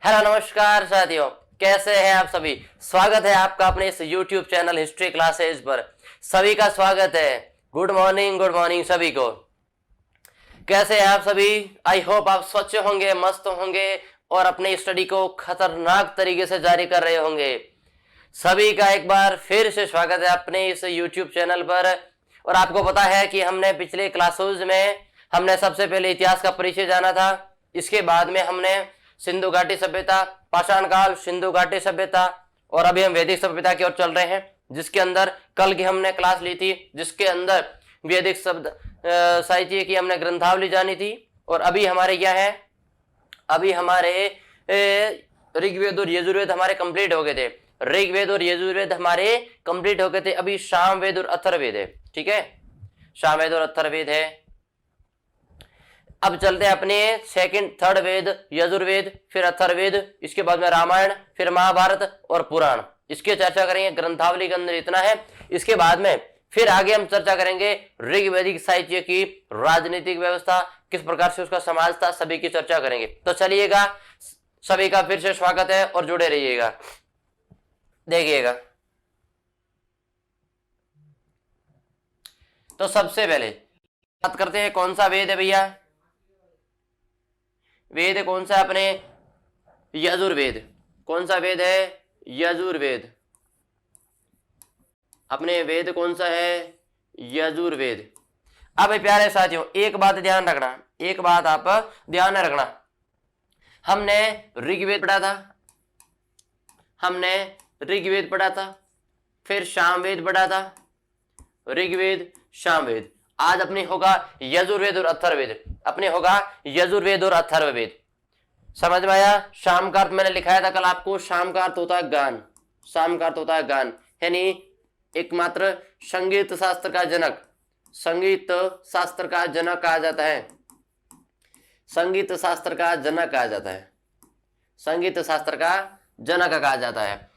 Hello नमस्कार साथियों, कैसे हैं आप सभी। स्वागत है आपका अपने इस YouTube चैनल हिस्ट्री क्लासेज पर। सभी का स्वागत है। गुड मॉर्निंग सभी को। कैसे हैं आप सभी। आई होप आप स्वच्छ होंगे, मस्त होंगे और अपनी स्टडी को खतरनाक तरीके से जारी कर रहे होंगे। सभी का एक बार फिर से स्वागत है अपने इस YouTube चैनल पर। और आपको पता है कि हमने पिछले क्लासेज में हमने सबसे पहले इतिहास का परिचय जाना था। इसके बाद में हमने सिंधु घाटी सभ्यता, पाषाण काल, सिंधु घाटी सभ्यता और अभी हम वैदिक सभ्यता की ओर चल रहे हैं, जिसके अंदर कल की हमने क्लास ली थी, जिसके अंदर वैदिक शब्द साहित्य की हमने ग्रंथावली जानी थी। और अभी हमारे क्या है, अभी हमारे ऋग्वेद और यजुर्वेद हमारे कंप्लीट हो गए थे। ऋग्वेद और यजुर्वेद हमारे कंप्लीट हो गए थे। अभी सामवेद और अथर्ववेद है। ठीक है, सामवेद और अथर्ववेद है। अब चलते हैं अपने सेकंड थर्ड वेद, यजुर्वेद, फिर अथर्ववेद, इसके बाद में रामायण, फिर महाभारत और पुराण। इसकी चर्चा करेंगे। ग्रंथावली के अंदर इतना है। इसके बाद में फिर आगे हम चर्चा करेंगे ऋग्वैदिक साहित्य की राजनीतिक व्यवस्था, किस प्रकार से उसका समाज था, सभी की चर्चा करेंगे। तो चलिएगा, सभी का फिर से स्वागत है और जुड़े रहिएगा, देखिएगा। तो सबसे पहले बात करते हैं कौन सा वेद है भैया। वेद कौन सा है अपने, यजुर्वेद। कौन सा वेद है, यजुर्वेद। अपने वेद कौन सा है, यजुर्वेद। अब प्यारे साथियों एक बात ध्यान रखना, एक बात आप ध्यान रखना। हमने ऋग्वेद पढ़ा था, हमने ऋग्वेद पढ़ा था, फिर सामवेद पढ़ा था, ऋग्वेद सामवेद। आज अपने होगा यजुर्वेद और अथर्ववेद। अपने होगा यजुर्वेद और अथर्ववेद। समझ में आया। शाम का अर्थ मैंने लिखाया था कल आपको। शाम का अर्थ होता है गान। शाम का अर्थ होता है गान, यानी एकमात्र संगीत शास्त्र का जनक, संगीत शास्त्र का जनक कहा जाता है। संगीत शास्त्र का जनक कहा जाता है। संगीत शास्त्र का जनक कहा जाता है।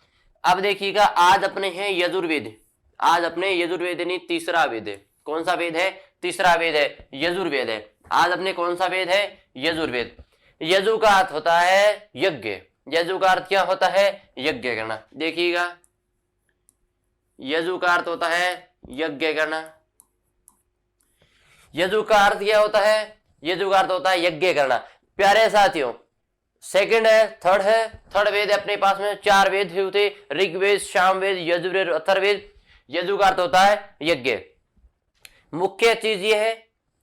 अब देखिएगा, आज अपने हैं यजुर्वेद। आज अपने यजुर्वेद यानी तीसरा वेद है। कौन सा वेद है, तीसरा वेद है, यजुर्वेद है। आज अपने कौन सा वेद है, यजुर्वेद। यजु का अर्थ होता है यज्ञ। यजु का अर्थ क्या होता है, यज्ञ करना। देखिएगा, यजु का अर्थ होता है यज्ञ करना। यजु का अर्थ क्या होता है, यजु का अर्थ होता है यज्ञ करना। प्यारे साथियों सेकंड है, थर्ड है। थर्ड वेद अपने पास में चार वेद होते, ऋग्वेद, सामवेद, यजुर्वेद, अथर्ववेद। यजु का अर्थ होता है यज्ञ। मुख्य चीज ये है,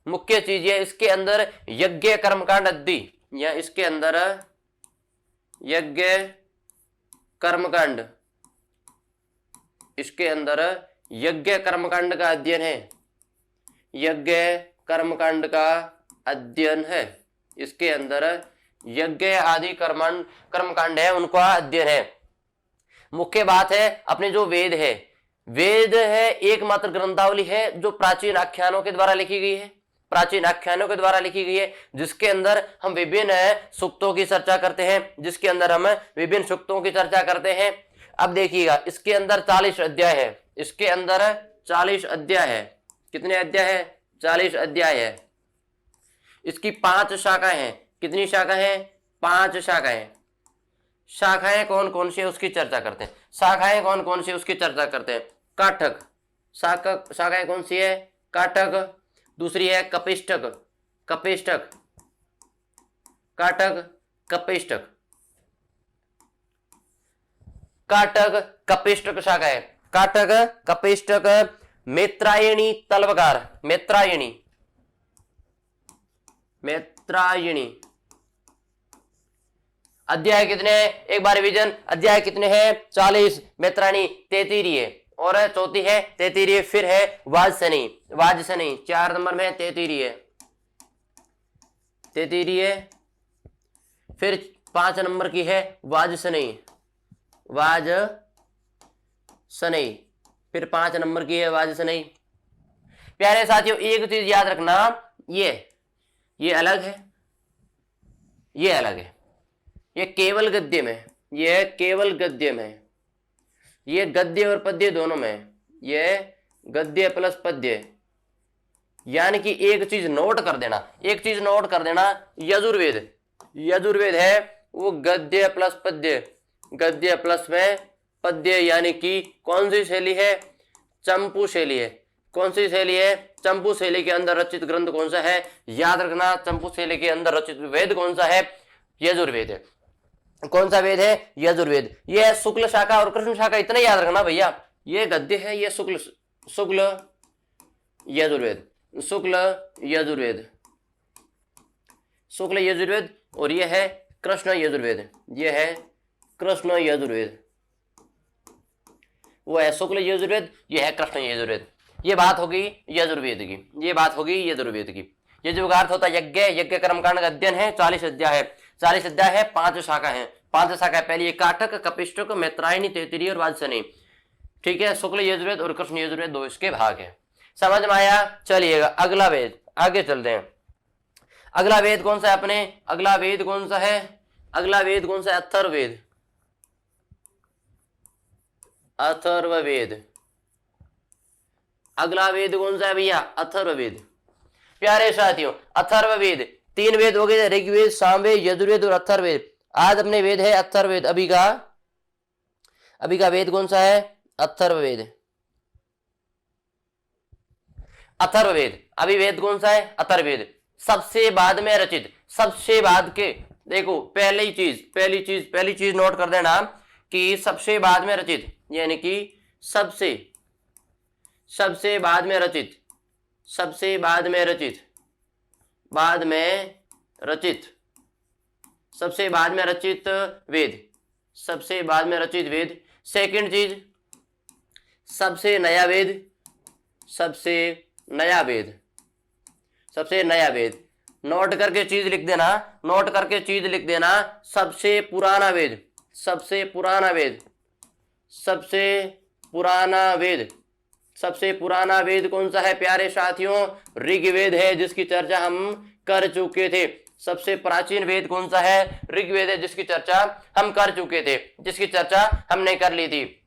मुख्य चीज ये इसके अंदर यज्ञ कर्मकांड अद्धि, या इसके अंदर यज्ञ कर्मकांड, इसके अंदर यज्ञ कर्मकांड का अध्ययन है। यज्ञ कर्मकांड का अध्ययन है। इसके अंदर यज्ञ आदि कर्मकांड है, उनका अध्ययन है। मुख्य बात है अपने जो वेद है, वेद है एकमात्र ग्रंथावली है जो प्राचीन आख्यानों के द्वारा लिखी गई है। प्राचीन आख्यानों के द्वारा लिखी गई है, जिसके अंदर हम विभिन्न सूक्तों की चर्चा करते हैं, जिसके अंदर हम विभिन्न सूक्तों की चर्चा करते हैं। अब देखिएगा, इसके अंदर 40 अध्याय है। इसके अंदर 40 अध्याय है। कितने अध्याय है, 40 अध्याय है। इसकी 5 शाखाएं हैं। कितनी शाखाएं हैं, 5 शाखाएं। शाखाएं कौन कौन सी है उसकी चर्चा करते हैं। शाखाएं कौन कौन सी उसकी चर्चा करते हैं। काठक शाखाएं कौन सी है, काठक। दूसरी है कपिष्टक, कपिष्टक, काठक, कपिष्टक, काठक, कपिष्टक शाखा है। काठक, कपिष्टक, मैत्रायणी, तलवकार, मैत्रायणी, मैत्रायणी। अध्याय कितने हैं, एक बार रिवीजन। अध्याय कितने हैं, 40। मैत्रायणी तैतीरीय और चौथी है तैतीरीय। फिर है वाजसनी, वाजसनी 4 नंबर में तैतीरीय, तैतीरीय। फिर 5 नंबर की है वाजसनी, वाजसनी। फिर 5 नंबर की है वाजसनी। प्यारे साथियों एक चीज याद रखना, ये अलग है, ये अलग है। ये केवल गद्य में, ये केवल गद्य में, ये गद्य और पद्य दोनों में, ये गद्य प्लस पद्य। यानी कि एक चीज नोट कर देना, एक चीज नोट कर देना, यजुर्वेद, यजुर्वेद है वो गद्य प्लस पद्य, गद्य प्लस में पद्य, यानी कि कौन सी शैली है? चंपू शैली है। कौन सी शैली है? चंपू शैली के अंदर रचित ग्रंथ कौन सा है? याद रखना, चंपू शैली के अंदर रचित वेद कौन सा है? यजुर्वेद है। कौन सा वेद है? यजुर्वेद। ये शुक्ल शाखा और कृष्ण शाखा, इतना याद रखना भैया। ये गद्य है, ये शुक्ल यजुर्वेद, शुक्ल यजुर्वेद, शुक्ल यजुर्वेद, और ये है कृष्ण यजुर्वेद, ये है कृष्ण यजुर्वेद। वो है शुक्ल यजुर्वेद, ये है कृष्ण यजुर्वेद। ये बात होगी यजुर्वेद की, ये बात होगी यजुर्वेद की। ये जो अर्थ होता है यज्ञ, यज्ञ कर्मकांड का अध्ययन है, 40 अध्याय है, 40 अध्याय है, 5 शाखा है, 5 शाखा है। पहली काटक, कपिष्टक, मैत्रायणी, तैत्तिरीय और वाजसनेयी। ठीक है, शुक्ल यजुर्वेद और कृष्ण यजुर्वेद 2 इसके भाग है। समझ में आया? चलिएगा अगला वेद, आगे चलते हैं। अगला वेद कौन सा है अपने? अगला वेद कौन सा है? अगला वेद कौन सा है? अथर्ववेद, अथर्ववेद। अगला वेद कौन सा है भैया? अथर्ववेद। प्यारे साथियों, अथर्ववेद 3 वेद हो गए, ऋग्वेद, सामवेद, यजुर्वेद और अथर्ववेद। आज अपने वेद है अथर्ववेद। अभी का वेद कौन सा है? अथर्ववेद, अथर्ववेद। अभी वेद कौन सा है? अथर्ववेद। सबसे बाद में रचित, सबसे बाद के, देखो पहली चीज नोट कर देना कि सबसे बाद में रचित, यानी कि सबसे बाद में रचित, सबसे बाद में रचित, बाद में रचित, सबसे बाद में रचित वेद, सबसे बाद में रचित वेद। सेकंड चीज, सबसे नया वेद, सबसे नया वेद, सबसे नया वेद। नोट करके चीज लिख देना, नोट करके चीज लिख देना। सबसे पुराना वेद, सबसे पुराना वेद, सबसे पुराना वेद, सबसे पुराना वेद कौन सा है प्यारे साथियों? ऋग्वेद है, जिसकी चर्चा हम कर चुके थे। सबसे प्राचीन वेद कौन सा है? ऋग्वेद है, जिसकी चर्चा हम कर चुके थे, जिसकी चर्चा हमने कर ली थी,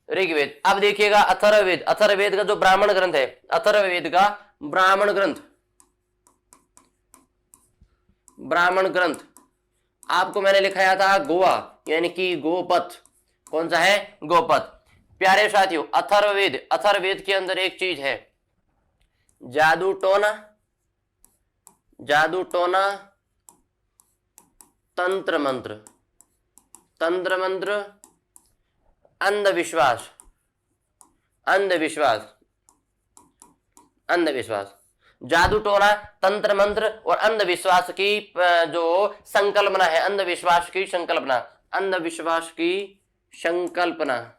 ऋग्वेद। अब देखिएगा अथर्ववेद, अथर्ववेद का जो ब्राह्मण ग्रंथ है, अथर्ववेद का ब्राह्मण ग्रंथ, ब्राह्मण ग्रंथ आपको मैंने लिखाया था गोवा, यानी कि गोपथ। कौन सा है? गोपथ। प्यारे साथियों, अथर्ववेद, अथर्ववेद के अंदर एक चीज है, जादू टोना, जादू टोना, तंत्र मंत्र, तंत्र मंत्र, अंधविश्वास, अंधविश्वास, अंधविश्वास, जादू टोना, तंत्र मंत्र और अंधविश्वास की जो संकल्पना है, अंधविश्वास की संकल्पना, अंधविश्वास की संकल्पना,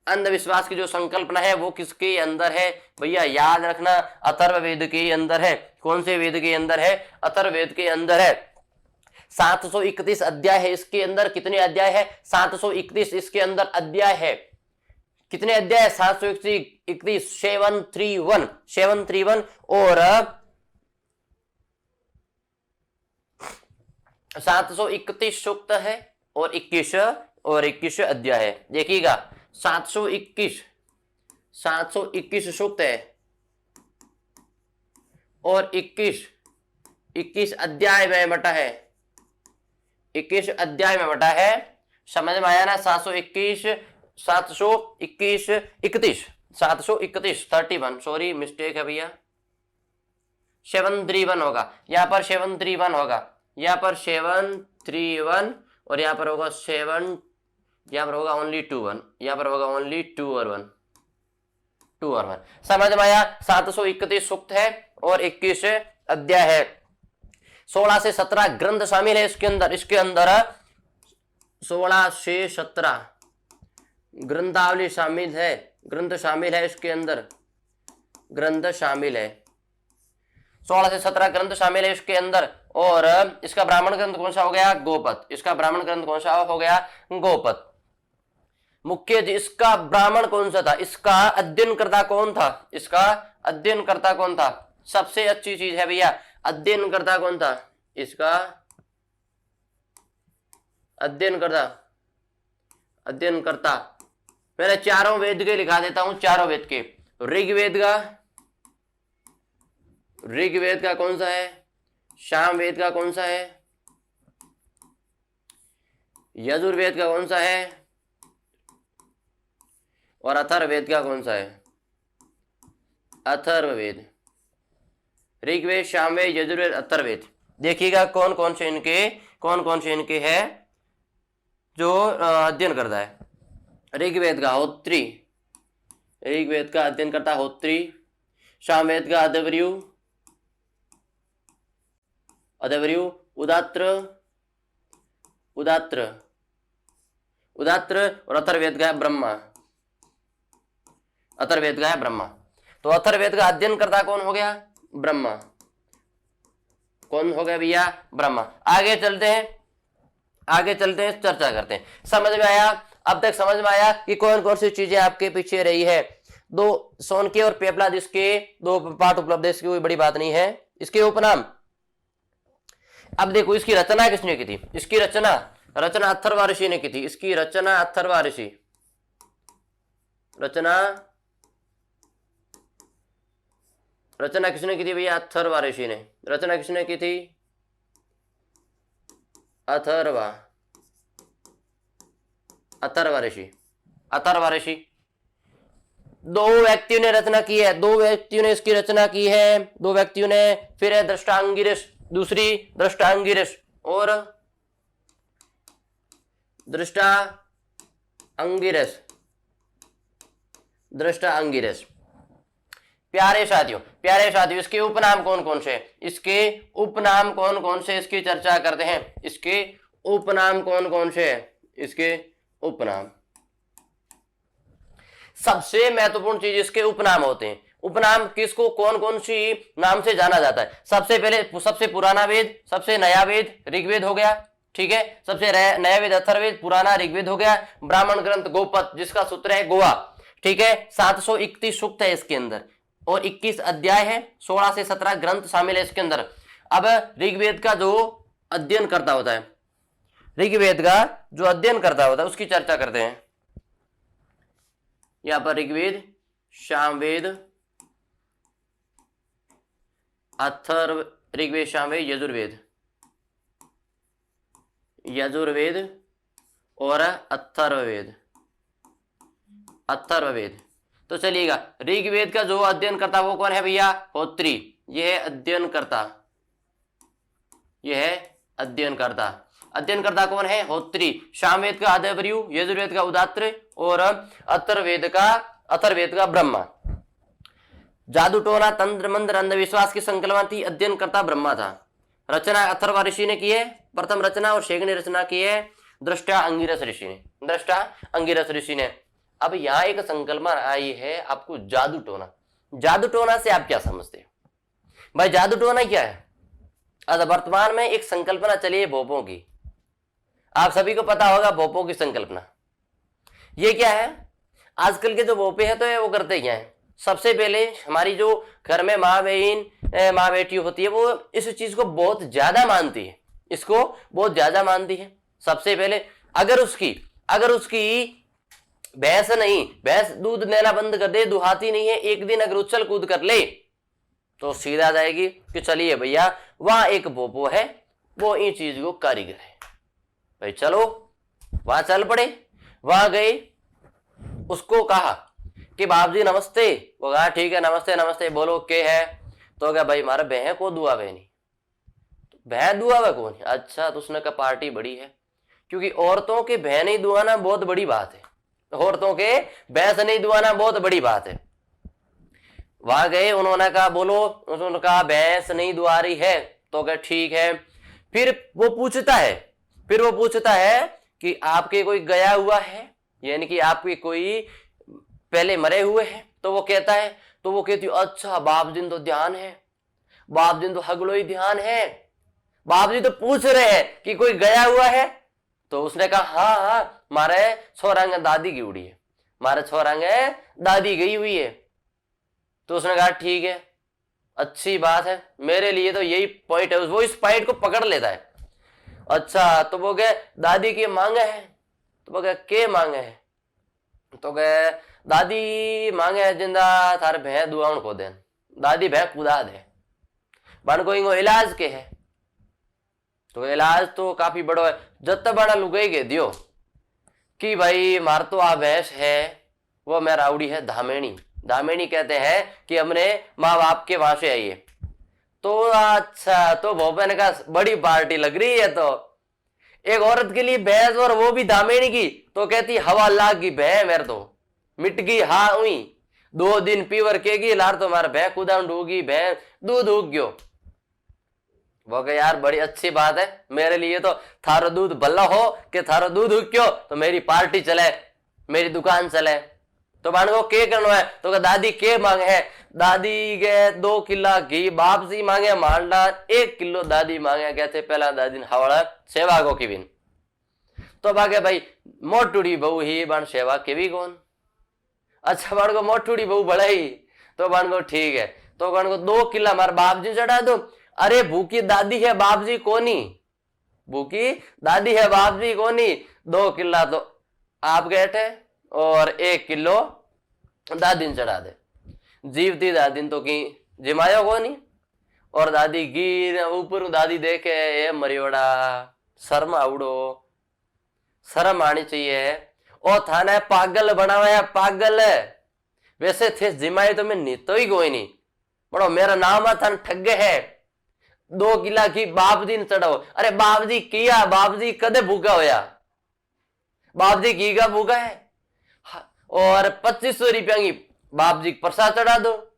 अंधविश्वास की जो संकल्पना है वो किसके अंदर है भैया? याद रखना, अथर्ववेद के अंदर है। कौन से वेद के अंदर है? अथर्ववेद के अंदर है। 731 अध्याय है इसके अंदर। कितने अध्याय है? 731 इसके अंदर अध्याय है। कितने अध्याय? 731, 731, 731 और 731 सूक्त है और 21 अध्याय है। देखिएगा 721 सूक्त है और 21 अध्याय में बटा है, 21 अध्याय में बटा है। समझ में आया ना? 721, 31, सॉरी मिस्टेक है भैया, 731 होगा यहाँ पर, 731 होगा यहाँ पर, 731 और यहाँ पर होगा 7, यहाँ पर होगा ओनली 2 1, यहाँ पर होगा ओनली 2 और 1। समझ में आया? 731 सूक्त है और 21 अध्याय है। 16 से 17 ग्रंथ शामिल है इसके अंदर। इसके अंदर 16 से 17 ग्रंथावली शामिल है, ग्रंथ शामिल है इसके अंदर, ग्रंथ शामिल है। 16 से 17 ग्रंथ शामिल है इसके अंदर। और इसका ब्राह्मण ग्रंथ कौन सा हो गया? गोपथ। इसका ब्राह्मण ग्रंथ कौन सा हो गया? गोपथ। मुख्य इसका ब्राह्मण कौन सा था? इसका अध्ययन करता कौन था? इसका अध्ययन करता कौन था? सबसे अच्छी चीज है भैया, अध्ययन करता कौन था? इसका अध्ययन करता पहले चारों वेद के लिखा देता हूं, चारों वेद के। ऋग्वेद का कौन सा है? सामवेद का कौन सा है, यजुर्वेद का कौन सा है, और अथर्ववेद का कौन सा है, अथर्ववेद। ऋग्वेद, सामवेद, यजुर्वेद, अथर्ववेद। देखिएगा कौन कौन से इनके है जो अध्ययन करता है। ऋग्वेद का होत्री, ऋग्वेद का अध्ययन करता होत्री। सामवेद का अदवर्यु, अदवर्यु। उदात्र, उदात्र, उदात्र। और अथर्ववेद का है ब्रह्मा, अथर्ववेद का है ब्रह्मा। तो अथर्ववेद का अध्ययन करता कौन हो गया, ब्रह्मा। कौन हो गया भैया, ब्रह्मा। आगे चलते हैं, आगे चलते हैं, चर्चा करते हैं। समझ में आया, अब तक समझ में आया कि कौन कौन सी चीजें आपके पीछे रही है। दो सोनके और पेपलाद, इसके दो पाठ उपलब्ध है, इसकी कोई बड़ी बात नहीं है। इसके उपनाम, अब देखो इसकी रचना किसने की थी, इसकी रचना अथर्व ऋषि ने की थी। इसकी रचना अथर्व ऋषि, रचना किसने की थी भैया, अथर्व ऋषि ने। रचना किसने की थी, अथर्व ऋषि। दो व्यक्तियों ने रचना की है, दो व्यक्तियों ने इसकी रचना की है, दो व्यक्तियों ने। फिर है दृष्टा अंगिरस, दूसरी दृष्टा अंगिरस और दृष्टा अंगिरस। प्यारे साथियों, इसके उपनाम कौन कौन से, इसकी चर्चा करते हैं। इसके उपनाम कौन कौन से है, इसके उपनाम। सबसे महत्वपूर्ण चीज इसके उपनाम होते हैं। उपनाम किसको कौन कौन सी नाम से जाना जाता है। सबसे पहले, सबसे पुराना वेद, सबसे नया वेद ऋग्वेद हो गया, ठीक है। सबसे नया वेद अथर्ववेद, पुराना ऋग्वेद हो गया। ब्राह्मण ग्रंथ गोपद, जिसका सूत्र है गोवा, ठीक है। 731 सूक्त है इसके अंदर और 21 अध्याय है, 16 से 17 ग्रंथ शामिल है इसके अंदर। अब ऋग्वेद का जो अध्ययन करता होता है, उसकी चर्चा करते हैं। यहां पर ऋग्वेद, सामवेद, ऋग्वेद, सामवेद, यजुर्वेद और अथर्ववेद। तो चलिएगा, ऋग्वेद का जो अध्ययन करता वो कौन है भैया, होत्री। यह अध्ययन करता कौन है, होत्री। सामवेद का अदवर्यु, यजुर्वेद का उदात्र और अथर्ववेद का ब्रह्मा। जादू टोना, तंत्र मंत्र, अंधविश्वास की संकल्पना थी, अध्ययन करता ब्रह्मा था। रचना अथर्व ऋषि ने की है, प्रथम रचना, और शेखने रचना की है दृष्टा अंगिरस ऋषि ने। अब यहाँ एक संकल्पना आई है आपको, जादू टोना से आप क्या समझते हो भाई, जादू टोना क्या है। आज वर्तमान में एक संकल्पना चली है भोपों की, आप सभी को पता होगा भोपों की संकल्पना। ये क्या है, आजकल के जो भोपे हैं तो वो करते क्या है, सबसे पहले हमारी जो घर में माँ बेटी होती है वो इस चीज को बहुत ज्यादा मानती है, इसको बहुत ज्यादा मानती है। सबसे पहले अगर उसकी भैंस दूध देना बंद कर दे, दुहाती नहीं है, एक दिन अगर उछल कूद कर ले तो सीधा जाएगी कि चलिए भैया वहां एक भोपो है, वो इन चीज को कारीगर है, भाई चलो वहां चल पड़े। वहां गए, उसको कहा कि बाप जी नमस्ते, वो कहा ठीक है नमस्ते, बोलो के है। तो क्या भाई हमारा बहन को दुआवे नहीं, बहन दुआवे कौन है, अच्छा तो उसने कहा पार्टी बड़ी है, क्योंकि औरतों के बहन नहीं दुआना बहुत बड़ी बात है, औरतों के भैंस नहीं दुआना बहुत बड़ी बात है। वहां गए, उन्होंने कहा बोलो, उन्होंने कहा भैंस नहीं दुआ रही है, तो क्या ठीक है। फिर वो पूछता है कि आपके कोई गया हुआ है, यानी कि आपके कोई पहले मरे हुए हैं, तो वो कहती अच्छा बाप जी तो ध्यान है, बाप जी तो हगलोई ध्यान है, बाप जी तो पूछ रहे हैं कि कोई गया हुआ है। तो उसने कहा हाँ मारे छोरांग दादी की उड़ी है, मारे छोरांग दादी गई हुई है। तो उसने कहा ठीक है अच्छी बात है, मेरे लिए तो यही पॉइंट है, वो इस पॉइंट को पकड़ लेता है। अच्छा तो वो कहे दादी की मांगे है, तो वो कहे के मांगे है, तो कहे दादी मांगे है जिंदा थारे भैं दुआण को देन, दादी भैं कुदा दे बन को इलाज के है। तो इलाज तो काफी बड़ो है। जत बड़ा लुगाई के दियो कि भाई मार तो आ भैंस है वो मैं राउडी है धामेणी। धामेणी कहते हैं कि हमने माँ बाप के वहां से आई है। तो अच्छा, तो भोपन का बड़ी पार्टी लग रही है। तो एक औरत के लिए भैंस और वो भी धामेणी की, तो कहती हवा लाग गई भैं मेरे तो मिट गई हाँ हुई 2 दिन पीवर केगी लार तो मार भैं कुदान डूगी भैं दूध उग गयो। वो कहे यार बड़ी अच्छी बात है, मेरे लिए तो थारो दूध भला हो कि थारो दूध उग्यो तो मेरी पार्टी चले, मेरी दुकान चले। तो बाण को के करना है, तो दादी के मांगे है, दादी के 2 किला घी, बाप जी मांगे मांडा 1 किलो दादी मांगे कहते पहला दादी हवाड़ा सेवा को की बिन। तो बागे भाई मोटूड़ी बहू ही बाण सेवा केवी कौन। अच्छा बाण को मोटूड़ी बहू बढ़ाई तो बाण को ठीक है, तो बाण को 2 किला मार बाप जी चढ़ा दो। अरे भूखी दादी है बाप जी कोनी, भूखी दादी है बाप जी कोनी, 2 किला तो आप गए और 1 किलो दादी चढ़ा दे। जीवती दादी तो की जिमायो कोनी और दादी गिर ऊपर दादी देखे ये मरियोड़ा शर्म आवड़ो, शर्म आनी चाहिए। ओ थाने पागल बनावा है पागल है, वैसे थे जिमाई तो मैं नीतो ही कोई नहीं बड़ो मेरा नाम है थान ठगे है 2 किला की बाप जी ने चढ़ाओ। अरे बाप जी किया, बाप जी कदे भूखा होया, बाप जी की का भूखा है। और 2500 रुपया की बाप जी प्रसाद चढ़ा दो,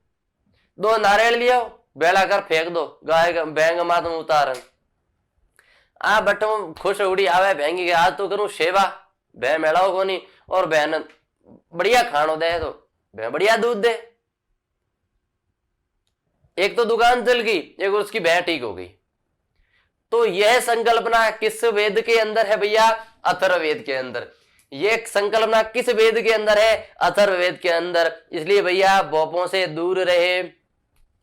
2 नारियल लिया बेला कर फेंक दो गाय बैंग मात में उतारन। आ बटो खुश उड़ी आवे भेंगी के आज तो करूं सेवा, भै मेलाओ कोनी और बहन बढ़िया खानो दे तो भै बढ़िया दूध दे। एक तो दुकान चल गई, एक उसकी भै ठीक हो गई। तो यह संकल्पना किस वेद के अंदर है भैया, अथर्ववेद के अंदर। ये संकल्पना किस वेद के अंदर है, अथर्ववेद के अंदर। इसलिए भैया भोपों से दूर रहे,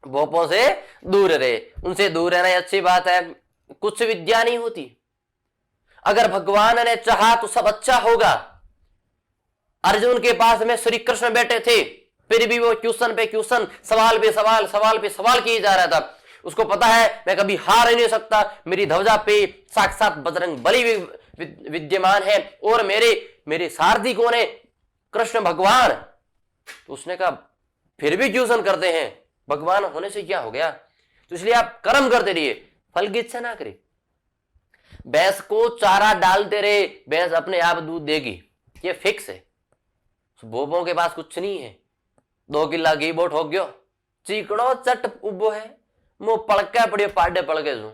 भोपों से दूर रहे, उनसे दूर रहना अच्छी बात है। कुछ विद्या नहीं होती, अगर भगवान ने चाहा तो सब अच्छा होगा। अर्जुन के पास में श्री कृष्ण बैठे थे, फिर भी वो क्वेश्चन पे क्वेश्चन, सवाल पे सवाल, सवाल पे सवाल किए जा रहा था। उसको पता है मैं कभी हार ही नहीं सकता, मेरी ध्वजा पे साक्षात बजरंग बली विद्यमान है और मेरे सारथी कौन है, कृष्ण भगवान। तो उसने कहा फिर भी क्वेश्चन करते हैं, भगवान होने से क्या हो गया। तो इसलिए आप कर्म करते रहिए, फल की इच्छा ना करें। भैंस को चारा डालते रहे, भैंस अपने आप दूध देगी, ये फिक्स है। भोपों के पास कुछ नहीं है, 2 किला घी बोट हो गयो, चीकड़ो चट उबो है, मुंह पड़का पड़ियो पाडे पड़के जू।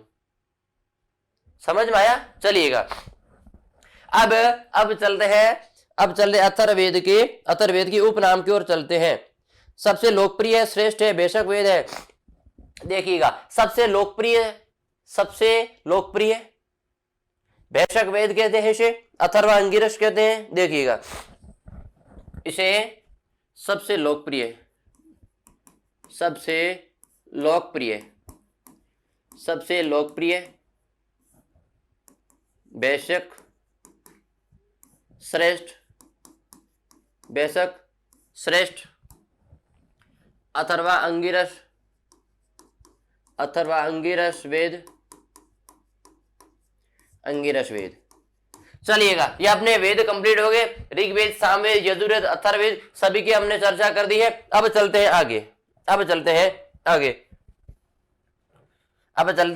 समझ में आया। चलिएगा अब चलते हैं, अब चलते अथर्ववेद के उपनाम की ओर चलते हैं। सबसे लोकप्रिय श्रेष्ठ है बेशक वेद है। देखिएगा सबसे लोकप्रिय बेशक वेद कहते हैं, इसे अथर्व अंगिरस कहते हैं। देखिएगा इसे सबसे लोकप्रिय बेशक श्रेष्ठ अथर्व अंगिरस वेद। चलिएगा ये अपने वेद कंप्लीट हो गए, ऋग्वेद, सामवेद, यजुर्वेद, अथर्ववेद सभी की हमने चर्चा कर दी है। अब चलते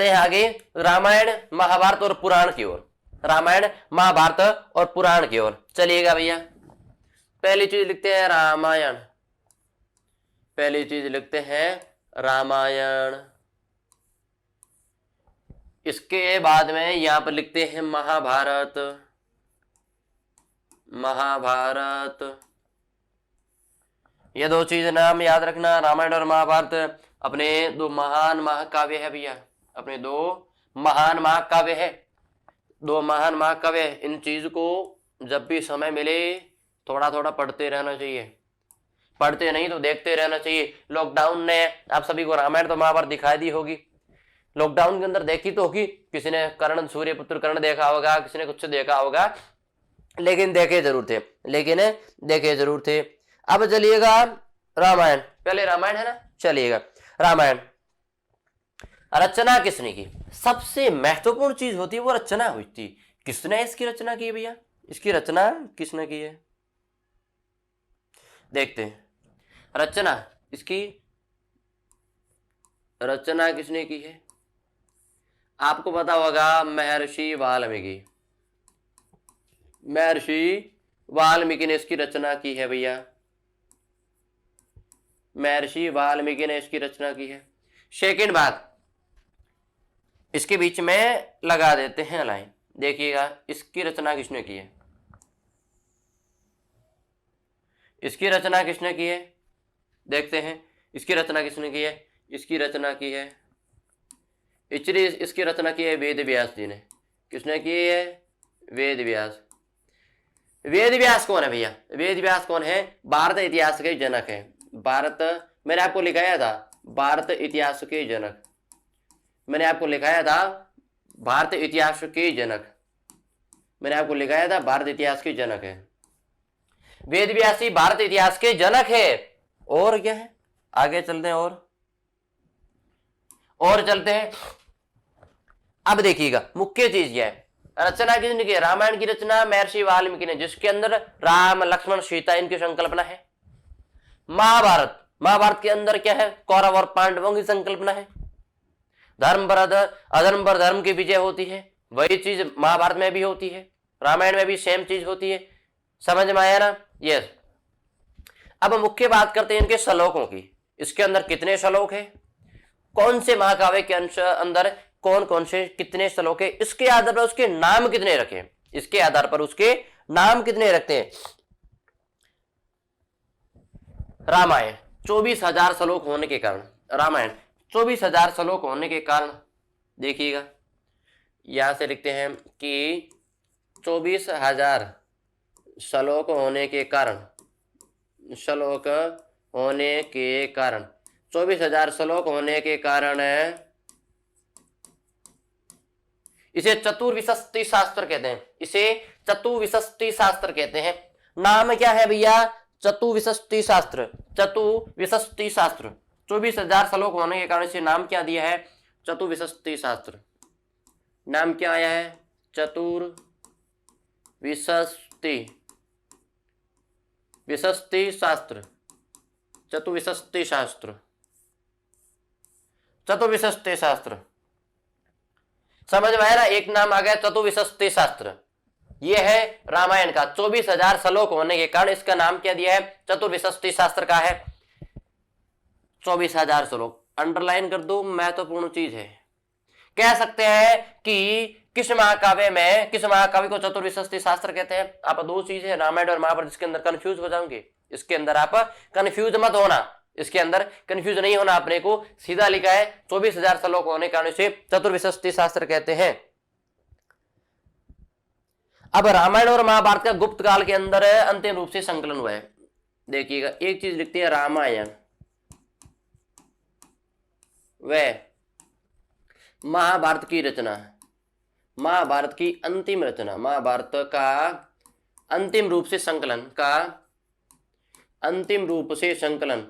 हैं आगे रामायण महाभारत और पुराण की ओर। रामायण महाभारत और पुराण की ओर चलिएगा भैया। पहली चीज लिखते हैं रामायण, इसके बाद में यहां पर लिखते हैं महाभारत। ये 2 चीज नाम याद रखना, रामायण और महाभारत अपने 2 महान महाकाव्य है भैया, अपने 2 महान महाकाव्य है, 2 महान महाकाव्य। इन चीज को जब भी समय मिले थोड़ा थोड़ा पढ़ते रहना चाहिए, पढ़ते नहीं तो देखते रहना चाहिए। लॉकडाउन ने आप सभी को रामायण तो महाभारत दिखाई दी होगी, लॉकडाउन के अंदर देखी तो होगी, किसी ने कर्ण सूर्यपुत्र कर्ण देखा होगा, किसी ने कुछ देखा होगा, लेकिन देखे जरूर थे। अब चलिएगा रामायण, पहले रामायण है ना, चलिएगा रचना किसने की? सबसे महत्वपूर्ण चीज होती है वो रचना हुई थी। किसने इसकी रचना की है भैया? इसकी रचना किसने की है? देखते हैं। रचना, इसकी रचना किसने की है? आपको पता होगा महर्षि वाल्मीकि। महर्षि वाल्मीकि ने इसकी रचना की है भैया। महर्षि वाल्मीकि ने इसकी रचना की है। सेकंड बात, इसके बीच में लगा देते हैं लाइन। देखिएगा इसकी रचना किसने की है? इसकी रचना किसने की है? देखते हैं इसकी रचना किसने की है। इसकी रचना की है इसकी रचना की है वेद व्यास जी ने। किसने की है? वेद व्यास। वेद व्यास कौन है भैया? वेद व्यास कौन है? भारत इतिहास के जनक है। भारत, मैंने आपको लिखाया था भारत इतिहास के जनक। मैंने आपको लिखाया था भारत इतिहास के जनक। मैंने आपको लिखाया था भारत इतिहास के जनक है। वेद व्यास ही भारत इतिहास के जनक है। और क्या है? आगे चलते हैं और चलते हैं। अब देखिएगा मुख्य चीज यह है, रचना किसने की? रामायण की रचना महर्षि वाल्मीकि ने, जिसके अंदर राम लक्ष्मण सीता इनकी संकल्पना है। महाभारत के अंदर क्या है? कौरव और पांडवों की संकल्पना है। धर्म पर अधर्म पर धर्म की विजय होती है। वही चीज महाभारत में भी होती है, रामायण में भी सेम चीज होती है। समझ में आया ना? यस। अब मुख्य बात करते हैं इनके श्लोकों की। इसके अंदर कितने श्लोक है? कौन से महाकाव्य के अंदर कौन कौन से कितने श्लोक है? इसके आधार पर उसके नाम कितने रखे? इसके आधार पर उसके नाम कितने रखते हैं? रामायण 24,000 श्लोक होने के कारण, रामायण 24,000 श्लोक होने के कारण, देखिएगा यहां से लिखते हैं कि 24,000 श्लोक होने के कारण, 24,000 श्लोक होने के कारण इसे चतुर्विशस्ति शास्त्र कहते हैं। इसे चतुर्विशस्ति शास्त्र कहते हैं। नाम क्या है भैया? चतुर्विशस्ति शास्त्र। चतुर्विशस्ति शास्त्र 24,000 श्लोक होने के कारण इसे नाम क्या दिया है? चतुर्विशस्ति शास्त्र। नाम क्या आया है? विशस्ति शास्त्र। चतुर्विशस्ति शास्त्र। चतुर्विशस्ति शास्त्र समझ में आया ना? एक नाम आ गया चतुर्विशस्ति शास्त्र। यह है रामायण का। 24,000 श्लोक होने के कारण इसका नाम क्या दिया है? चतुर्विशस्ति शास्त्र का है। 24,000 श्लोक अंडरलाइन कर दो, महत्वपूर्ण चीज है। कह सकते हैं कि किस महाकाव्य को चतुर्विशस्ति शास्त्र कहते हैं? आप दो चीज है रामायण और महाभारत, इसके अंदर कंफ्यूज हो जाओगे। इसके अंदर आप कंफ्यूज मत होना, इसके अंदर कंफ्यूज नहीं होना। अपने को सीधा लिखा है 24,000 श्लोक होने के कारण इसे चतुर्विशस्ति शास्त्र कहते हैं। अब रामायण और महाभारत का गुप्त काल के अंदर अंतिम रूप से संकलन हुआ है। देखिएगा एक चीज लिखते हैं रामायण व महाभारत की रचना, महाभारत की अंतिम रचना, महाभारत का अंतिम रूप से संकलन का अंतिम रूप से संकलन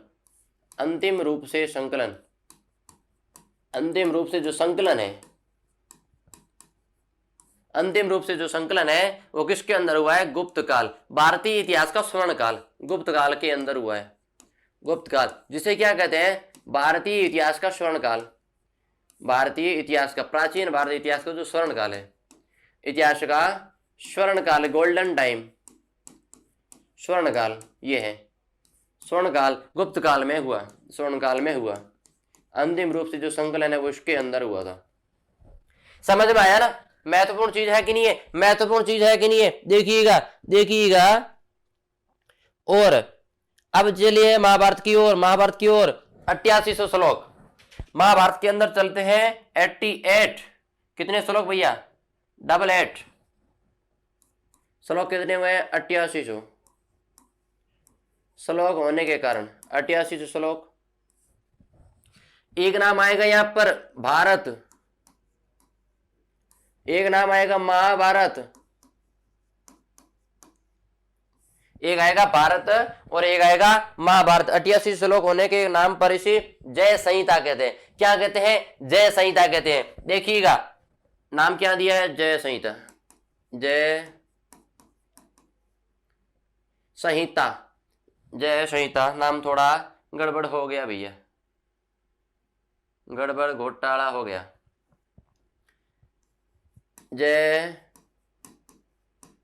जो संकलन है वो किसके अंदर हुआ है? गुप्त काल, भारतीय इतिहास का स्वर्ण काल, गुप्त काल के अंदर हुआ है। गुप्त काल जिसे क्या कहते हैं? भारतीय इतिहास का स्वर्ण काल। भारतीय इतिहास का, प्राचीन भारतीय इतिहास का जो स्वर्ण काल है, इतिहास का स्वर्ण काल, गोल्डन टाइम, स्वर्ण काल, ये है स्वर्ण काल। गुप्त काल में हुआ, स्वर्ण काल में हुआ। अंतिम रूप से जो संकलन है वो इसके अंदर हुआ था। समझ में आया ना? महत्वपूर्ण चीज है कि नहीं है? महत्वपूर्ण चीज है कि नहीं है? देखिएगा और अब चलिए महाभारत की ओर। 8800 श्लोक महाभारत के अंदर चलते हैं। 88 कितने श्लोक भैया? 88 श्लोक कितने हुए? 8800 श्लोक होने के कारण 8800 श्लोक। एक नाम आएगा यहां पर भारत, एक नाम आएगा महाभारत, एक आएगा भारत और एक आएगा महाभारत। 88 श्लोक होने के नाम पर इसे जय संहिता कहते हैं। क्या कहते हैं? जय संहिता कहते हैं। देखिएगा नाम क्या दिया है? जय संहिता। जय संहिता, जय संहिता नाम थोड़ा गड़बड़ हो गया भैया, गड़बड़ घोटाला हो गया। जय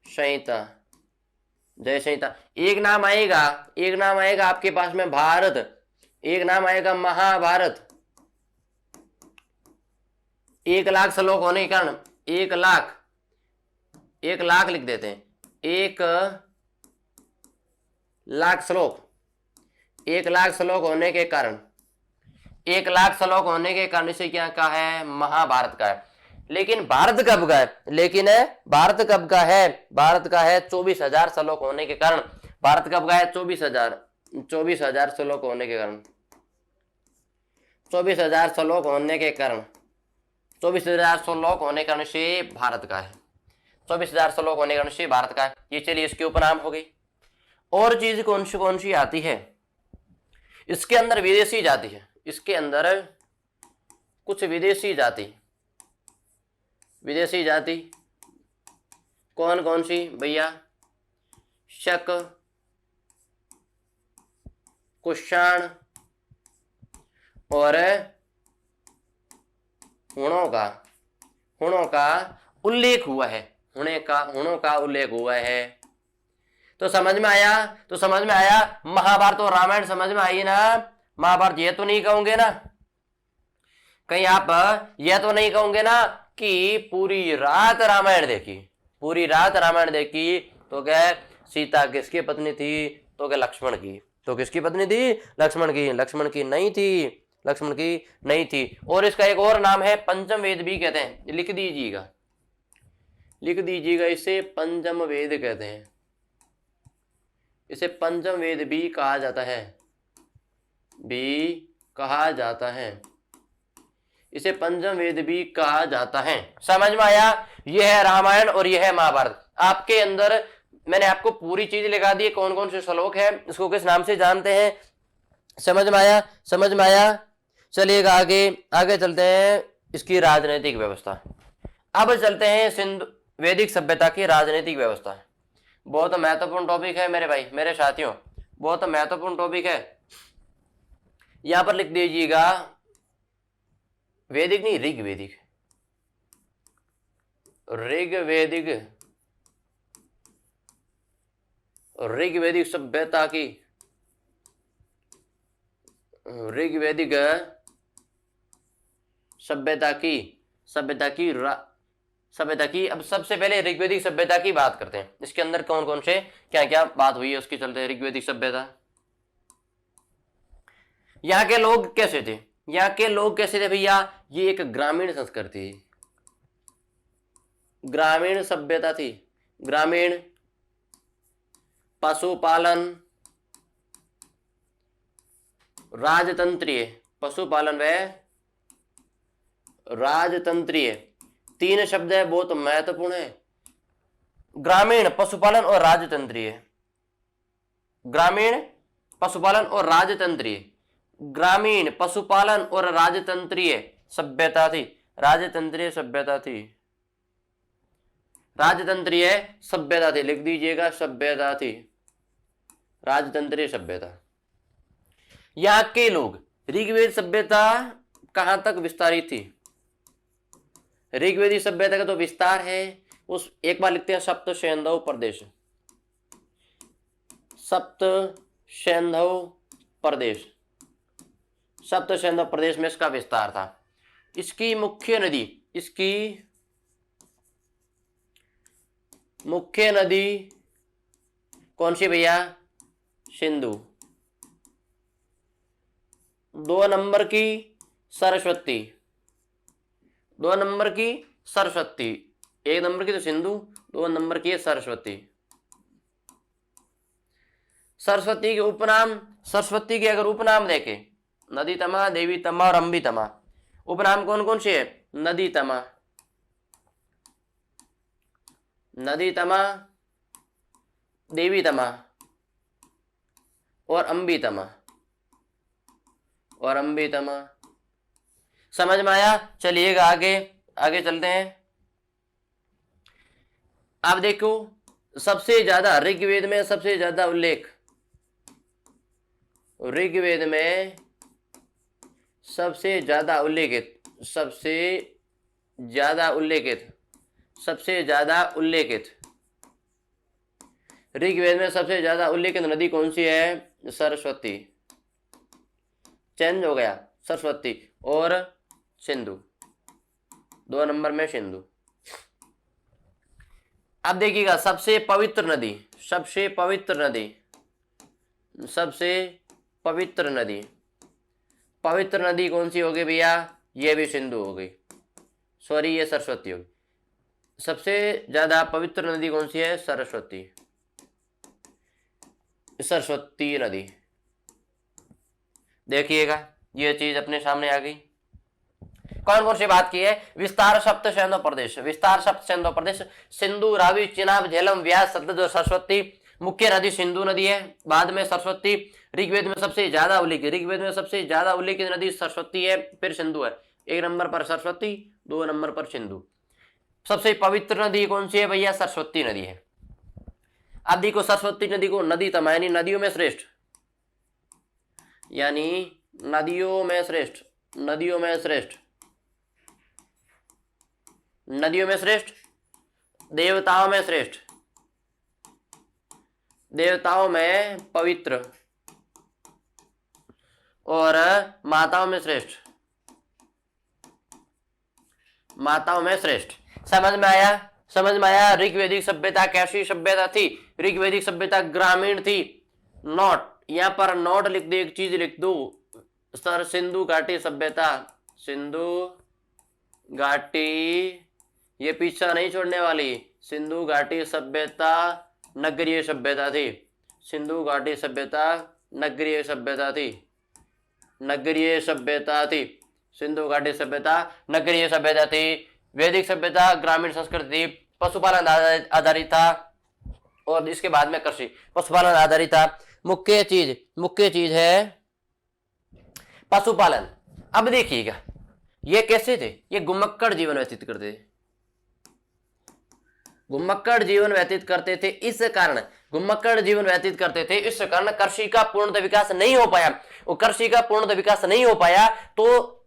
संहिता, जय संहिता। एक नाम आएगा, एक नाम आएगा आपके पास में भारत, एक नाम आएगा महाभारत। 1,00,000 श्लोक होने के कारण 1,00,000 लिख देते हैं। 1,00,000 श्लोक, 1,00,000 श्लोक होने के कारण, 1,00,000 श्लोक होने के कारण इसे क्या कहा है? महाभारत का है। लेकिन भारत कब का है? लेकिन भारत कब का है? भारत का है 24,000 श्लोक होने के कारण। भारत कब का है? 24,000 श्लोक होने के कारण, 24,000 श्लोक होने के कारण, 24,000 श्लोक होने के कारण से भारत का है। 24,000 श्लोक होने के कारण से भारत का है। ये चलिए इसके उपनाम हो गई। और चीज कौन सी आती है? इसके अंदर विदेशी जाति है, इसके अंदर कुछ विदेशी जाति, विदेशी जाति कौन सी भैया? शक, कुषाण और हुणों का उल्लेख हुआ है, हुणों का उल्लेख हुआ है। तो समझ में आया? तो समझ में आया। महाभारत और रामायण समझ में आई ना? महाभारत ये तो नहीं कहोगे ना, कहीं आप यह तो नहीं कहोगे ना कि पूरी रात रामायण देखी, पूरी रात रामायण देखी तो क्या सीता किसकी पत्नी थी? तो क्या लक्ष्मण की। तो किसकी पत्नी थी? लक्ष्मण की। लक्ष्मण की नहीं थी, लक्ष्मण की नहीं थी। और इसका एक और नाम है पंचम वेद भी कहते हैं। लिख दीजिएगा, लिख दीजिएगा, इसे पंचम वेद कहते हैं। इसे पंचम वेद भी कहा जाता है, भी कहा जाता है, इसे पंचम वेद भी कहा जाता है। समझ में आया? यह है रामायण और यह है महाभारत। आपके अंदर मैंने आपको पूरी चीज लिखा दी, कौन से श्लोक है, इसको किस नाम से जानते हैं। समझ में आया? समझ में आया? चलिएगा आगे चलते हैं। इसकी राजनीतिक व्यवस्था। अब चलते हैं सिंधु वैदिक सभ्यता की राजनीतिक व्यवस्था। बहुत महत्वपूर्ण टॉपिक है मेरे भाई, मेरे साथियों, बहुत महत्वपूर्ण टॉपिक है। यहां पर लिख दीजिएगा वैदिक नहीं, ऋग्वैदिक, ऋग्वैदिक, ऋग्वैदिक सभ्यता की, ऋग्वैदिक सभ्यता की। अब सबसे पहले ऋग्वैदिक सभ्यता की बात करते हैं। इसके अंदर कौन से क्या क्या बात हुई है उसकी चलते हैं। ऋग्वैदिक सभ्यता, यहाँ के लोग कैसे थे? यहाँ के लोग कैसे थे भैया? ये एक ग्रामीण संस्कृति, ग्रामीण सभ्यता थी। ग्रामीण, पशुपालन, राजतंत्रीय, पशुपालन व राजतंत्रीय, तीन शब्द है, बहुत महत्वपूर्ण है। ग्रामीण, पशुपालन और राजतंत्रीय, ग्रामीण, पशुपालन और राजतंत्रीय, ग्रामीण, पशुपालन और राजतंत्रीय सभ्यता थी। राजतंत्रीय सभ्यता थी, राजतंत्रीय सभ्यता थी। लिख दीजिएगा, सभ्यता थी, राजतंत्रीय सभ्यता। यहाँ के लोग, ऋग्वेद सभ्यता कहां तक विस्तारित थी? ऋग्वेदी सभ्यता का तो विस्तार है उस, एक बार लिखते हैं, सप्त सैंधव प्रदेश, सप्त सैंधव प्रदेश, सप्त सैंधव प्रदेश में इसका विस्तार था। इसकी मुख्य नदी, इसकी मुख्य नदी कौन सी भैया? सिंधु। 2 नंबर की सरस्वती, 2 नंबर की सरस्वती, 1 नंबर की तो सिंधु, 2 नंबर की है सरस्वती। सरस्वती के उपनाम, सरस्वती के अगर उपनाम देखें, नदी तमा, देवी तमा और अंबी तमा, उपनाम कौन से है? नदी तमा, नदी तमा, देवी तमा और अंबी तमा, और अंबी तमा। समझ में आया? चलिएगा आगे आगे चलते हैं। अब देखो सबसे ज्यादा ऋग्वेद में सबसे ज्यादा उल्लेख, ऋग्वेद में सबसे ज्यादा उल्लेखित, सबसे ज्यादा उल्लेखित, सबसे ज्यादा उल्लेखित, ऋग्वेद में सबसे ज्यादा उल्लेखित नदी कौन सी है? सरस्वती। चेंज हो गया, सरस्वती और सिंधु, 2 नंबर में सिंधु। अब देखिएगा सबसे पवित्र नदी, सबसे पवित्र नदी, सबसे पवित्र नदी, पवित्र नदी कौन सी होगी भैया? ये भी सिंधु हो गई, सॉरी ये सरस्वती होगी। सबसे ज्यादा पवित्र नदी कौन सी है? सरस्वती, सरस्वती नदी। देखिएगा ये चीज अपने सामने आ गई। कौन कौन सी बात की है? विस्तार सप्त सिंधु प्रदेश, विस्तार सप्त सिंधु प्रदेश, सिंधु, रावी, चिनाब, झेलम, व्यास, सतलज और सरस्वती। मुख्य नदी सिंधु नदी है, बाद में सरस्वती। ऋग्वेद में सबसे ज्यादा उल्लेखित, ऋग्वेद में सबसे ज्यादा उल्लेखित नदी सरस्वती है, फिर सिंधु है। 1 नंबर पर सरस्वती, 2 नंबर पर सिंधु। सबसे पवित्र नदी कौन सी है भैया? सरस्वती नदी है। अब देखो सरस्वती नदी को नदी तमायनी, नदियों में श्रेष्ठ, यानी नदियों में श्रेष्ठ, नदियों में श्रेष्ठ, नदियों में श्रेष्ठ, देवताओं में श्रेष्ठ, देवताओं में पवित्र और माताओं में श्रेष्ठ, माताओं में श्रेष्ठ। समझ में आया? समझ में आया? ऋग्वेदिक सभ्यता कैसी सभ्यता थी? ऋग्वेदिक सभ्यता ग्रामीण थी। नोट, यहां पर नोट लिख दे, एक चीज लिख दो सर, सिंधु घाटी सभ्यता, सिंधु घाटी, ये पीछा नहीं छोड़ने वाली। सिंधु घाटी सभ्यता नगरीय सभ्यता थी, सिंधु घाटी सभ्यता नगरीय सभ्यता थी, नगरीय सभ्यता थी, सिंधु घाटी सभ्यता नगरीय सभ्यता थी। वैदिक सभ्यता ग्रामीण संस्कृति थी, पशुपालन आधारित था, और इसके बाद में कृषि, पशुपालन आधारित था। मुख्य चीज है पशुपालन। अब देखिएगा ये कैसे थे? ये घुमक्कड़ जीवन व्यतीत करते थे, घुमक्कड़ जीवन व्यतीत करते थे। इस कारण घुमक्कड़ जीवन व्यतीत करते थे, इस कारण कृषि का पूर्ण विकास नहीं हो पाया। वो कृषि का पूर्ण विकास नहीं हो पाया तो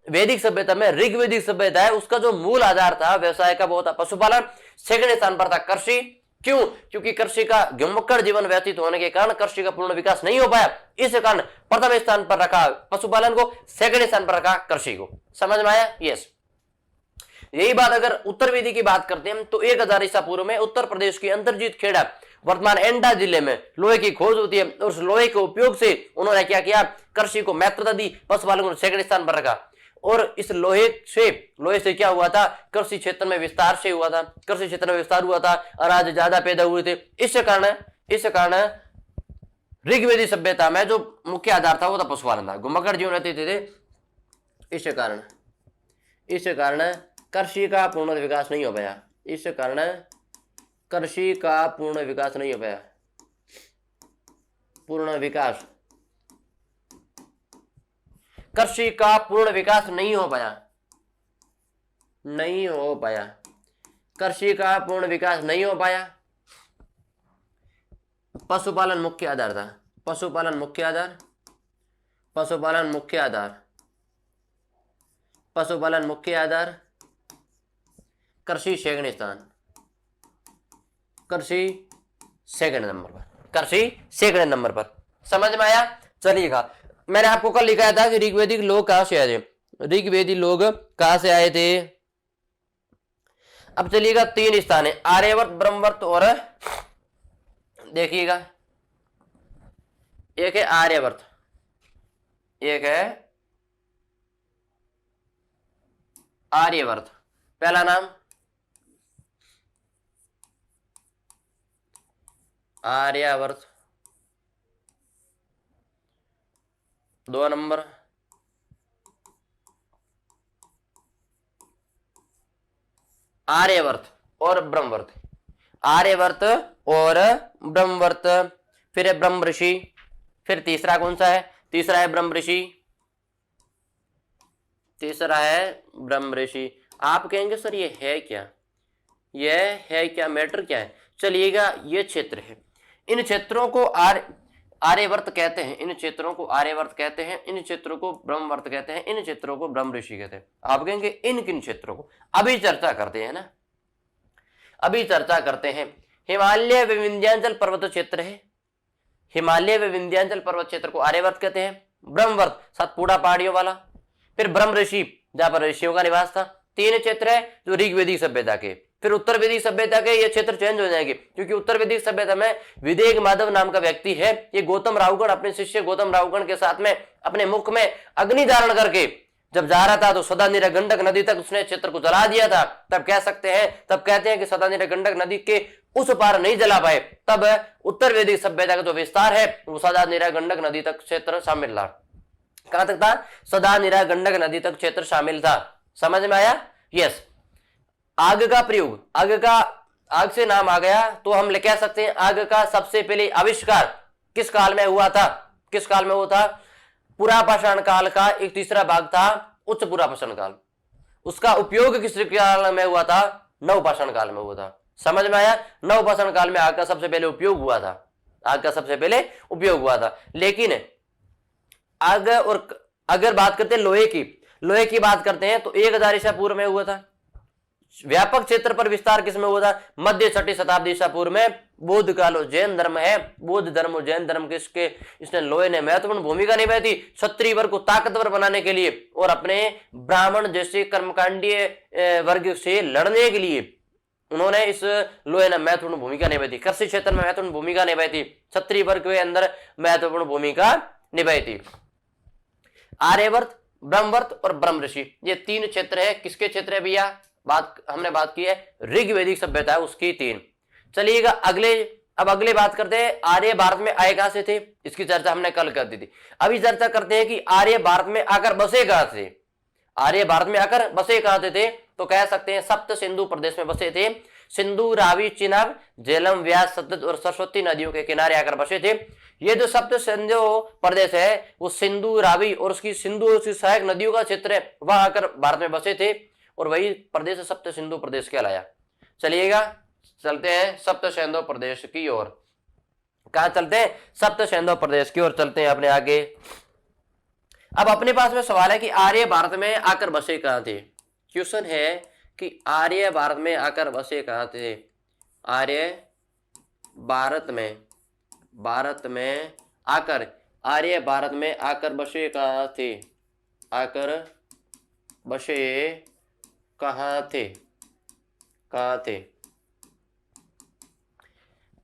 वैदिक सभ्यता में, ऋग्वैदिक सभ्यता है, उसका जो मूल आधार था व्यवसाय का वो था पशुपालन। सेकंड स्थान पर था कृषि। क्यों? क्योंकि कृषि का घुमक्कड़ जीवन व्यतीत होने के कारण कृषि का पूर्ण विकास नहीं हो पाया, इस कारण प्रथम स्थान पर रखा पशुपालन को, सेकंड स्थान पर रखा कृषि को। समझ में आया? यस। यही बात अगर उत्तर वेदी की बात करते हैं तो 1000 ईसा पूर्व में उत्तर प्रदेश की अंतर्जीत खेड़ा, वर्तमान एंडा जिले में लोहे की खोज होती है, और उस लोहे के उपयोग से उन्होंने क्या किया? कृषि को महत्वता दी, पशुपालन को सेकंड स्थान पर रखा। और इस लोहे से क्या हुआ था? कृषि क्षेत्र में विस्तार से हुआ था, कृषि क्षेत्र में विस्तार हुआ था, अनाज ज्यादा पैदा हुए थे। इस कारण ऋग्वेदी सभ्यता में जो मुख्य आधार था वो था पशुपालन था, घुमक्कड़ जीवन व्यतीत थे। इस कारण कृषि का पूर्ण विकास नहीं हो पाया, इस कारण कृषि का पूर्ण विकास नहीं हो पाया, पूर्ण विकास, कृषि का पूर्ण विकास नहीं हो पाया, नहीं हो पाया, कृषि का पूर्ण विकास नहीं हो पाया। पशुपालन मुख्य आधार था, पशुपालन मुख्य आधार, पशुपालन मुख्य आधार, पशुपालन मुख्य आधार, कृषि सेकंड स्थान, कृषि सेकंड नंबर पर, कृषि सेकंड नंबर पर। समझ में आया? चलिएगा, मैंने आपको कल लिखाया था कि ऋग्वेदिक लोग कहां से आए थे, ऋग्वेदी लोग कहां से आए थे। अब चलिएगा 3 स्थान है, आर्यवर्त, ब्रह्मवर्त और देखिएगा, एक है आर्यवर्त, एक है आर्यवर्त। पहला नाम आर्यवर्त, 2 नंबर आर्यवर्त और ब्रह्मवर्त, आर्यवर्त और ब्रह्मवर्त। फिर है ब्रह्म ऋषि, फिर तीसरा कौन सा है? तीसरा है ब्रह्म ऋषि, तीसरा है ब्रह्म ऋषि। आप कहेंगे सर ये है क्या, ये है क्या, मैटर क्या है? चलिएगा, ये क्षेत्र है, इन क्षेत्रों को आर्यवर्त कहते हैं, इन क्षेत्रों को आर्यवर्त कहते हैं, इन क्षेत्रों को ब्रह्मवर्त कहते हैं, इन क्षेत्रों को ब्रह्म ऋषि कहते हैं। आप कहेंगे इन किन क्षेत्रों को? अभी चर्चा करते हैं ना, अभी चर्चा करते हैं। हिमालय व विंध्याचल पर्वत क्षेत्र है, हिमालय व विंध्याचल पर्वत क्षेत्र को आर्यवर्त कहते हैं। ब्रह्मवर्त सतपुड़ा पहाड़ियों वाला, फिर ब्रह्म ऋषि जहां पर ऋषियों का निवास था। तीन क्षेत्र है जो ऋग्वेदिक सभ्यता के, फिर उत्तर वैदिक सभ्यता के ये क्षेत्र चेंज हो जाएंगे, क्योंकि उत्तर वैदिक सभ्यता में विदेक माधव नाम का व्यक्ति है, ये गौतम राहुगण अपने शिष्य गौतम राहुगण के साथ में अपने मुख में अग्नि धारण करके जब जा रहा था तो सदानीरा गंडक नदी तक उसने क्षेत्र को जला दिया था। तब कह सकते हैं, तब कहते हैं कि सदानीरा गंडक नदी के उस पार नहीं जला पाए, तब उत्तर वैदिक सभ्यता का जो विस्तार है वो सदानीरा गंडक नदी तक क्षेत्र शामिल था। कहां तक था? सदानीरा गंडक नदी तक क्षेत्र शामिल था। समझ में आया? यस। आग का प्रयोग, आग से नाम आ गया तो हम कह सकते हैं आग का सबसे पहले आविष्कार किस काल में हुआ था? किस काल में हुआ था? पुरापाषाण काल का एक तीसरा भाग था उच्च पुरापाषाण काल, उसका उपयोग किस काल में हुआ था? नवपाषाण काल में हुआ था। समझ में आया? नवपाषाण काल में आग का सबसे पहले उपयोग हुआ था, आग का सबसे पहले उपयोग हुआ था। लेकिन आग, और अगर बात करते हैं लोहे की बात करते हैं तो 1000 ईसा पूर्व में हुआ था। व्यापक क्षेत्र पर विस्तार किसमें हुआ था? मध्य 6ठी शताब्दी ईसा पूर्व में। बौद्ध काल और जैन धर्म है, बौद्ध धर्म और जैन धर्म किसके, इसने लोहे ने महत्वपूर्ण भूमिका निभाई थी क्षत्रिय वर्ग को ताकतवर बनाने के लिए और अपने ब्राह्मण जैसे कर्मकांडीय वर्ग से लड़ने के लिए उन्होंने इस लोहे ने महत्वपूर्ण भूमिका निभाई थी। कृषि क्षेत्र में महत्वपूर्ण भूमिका निभाई थी, क्षत्रिय वर्ग के अंदर महत्वपूर्ण भूमिका निभाई थी। आर्यवर्त, ब्रह्मवर्त और ब्रह्म ऋषि, ये तीन क्षेत्र है। किसके क्षेत्र है भैया? हमने बात की है ऋग्वेदिक सभ्यता है उसकी तीन। चलिएगा अगले बात करते हैं आर्य भारत में आए कहां से थे, इसकी चर्चा हमने कल कर दी थी। अभी चर्चा करते हैं कि आर्य भारत में आकर बसे कहां थे। आर्य भारत में आकर बसे कहां थे? तो कह सकते हैं सप्त सिंधु प्रदेश में बसे थे। सिंधु, रावी, चिनाब, झेलम, व्यास, सतलज और सरस्वती नदियों के किनारे आकर बसे थे। ये जो सप्त सिंधु प्रदेश है वो सिंधु, रावी और उसकी सहायक नदियों का क्षेत्र है, वहां आकर भारत में बसे थे और वही प्रदेश सप्त सिंधु प्रदेश कहलाया। चलिएगा, चलते हैं सप्त सिंधु प्रदेश की ओर। कहां चलते हैं? सप्त सिंधु प्रदेश की ओर चलते हैं अपने आगे। अब अपने पास में सवाल है कि आर्य भारत में आकर बसे कहां थे। क्वेश्चन है कि आर्य भारत में आकर बसे कहां थे। आर्य भारत में आकर बसे कहां थे? आकर बसे कहां थे?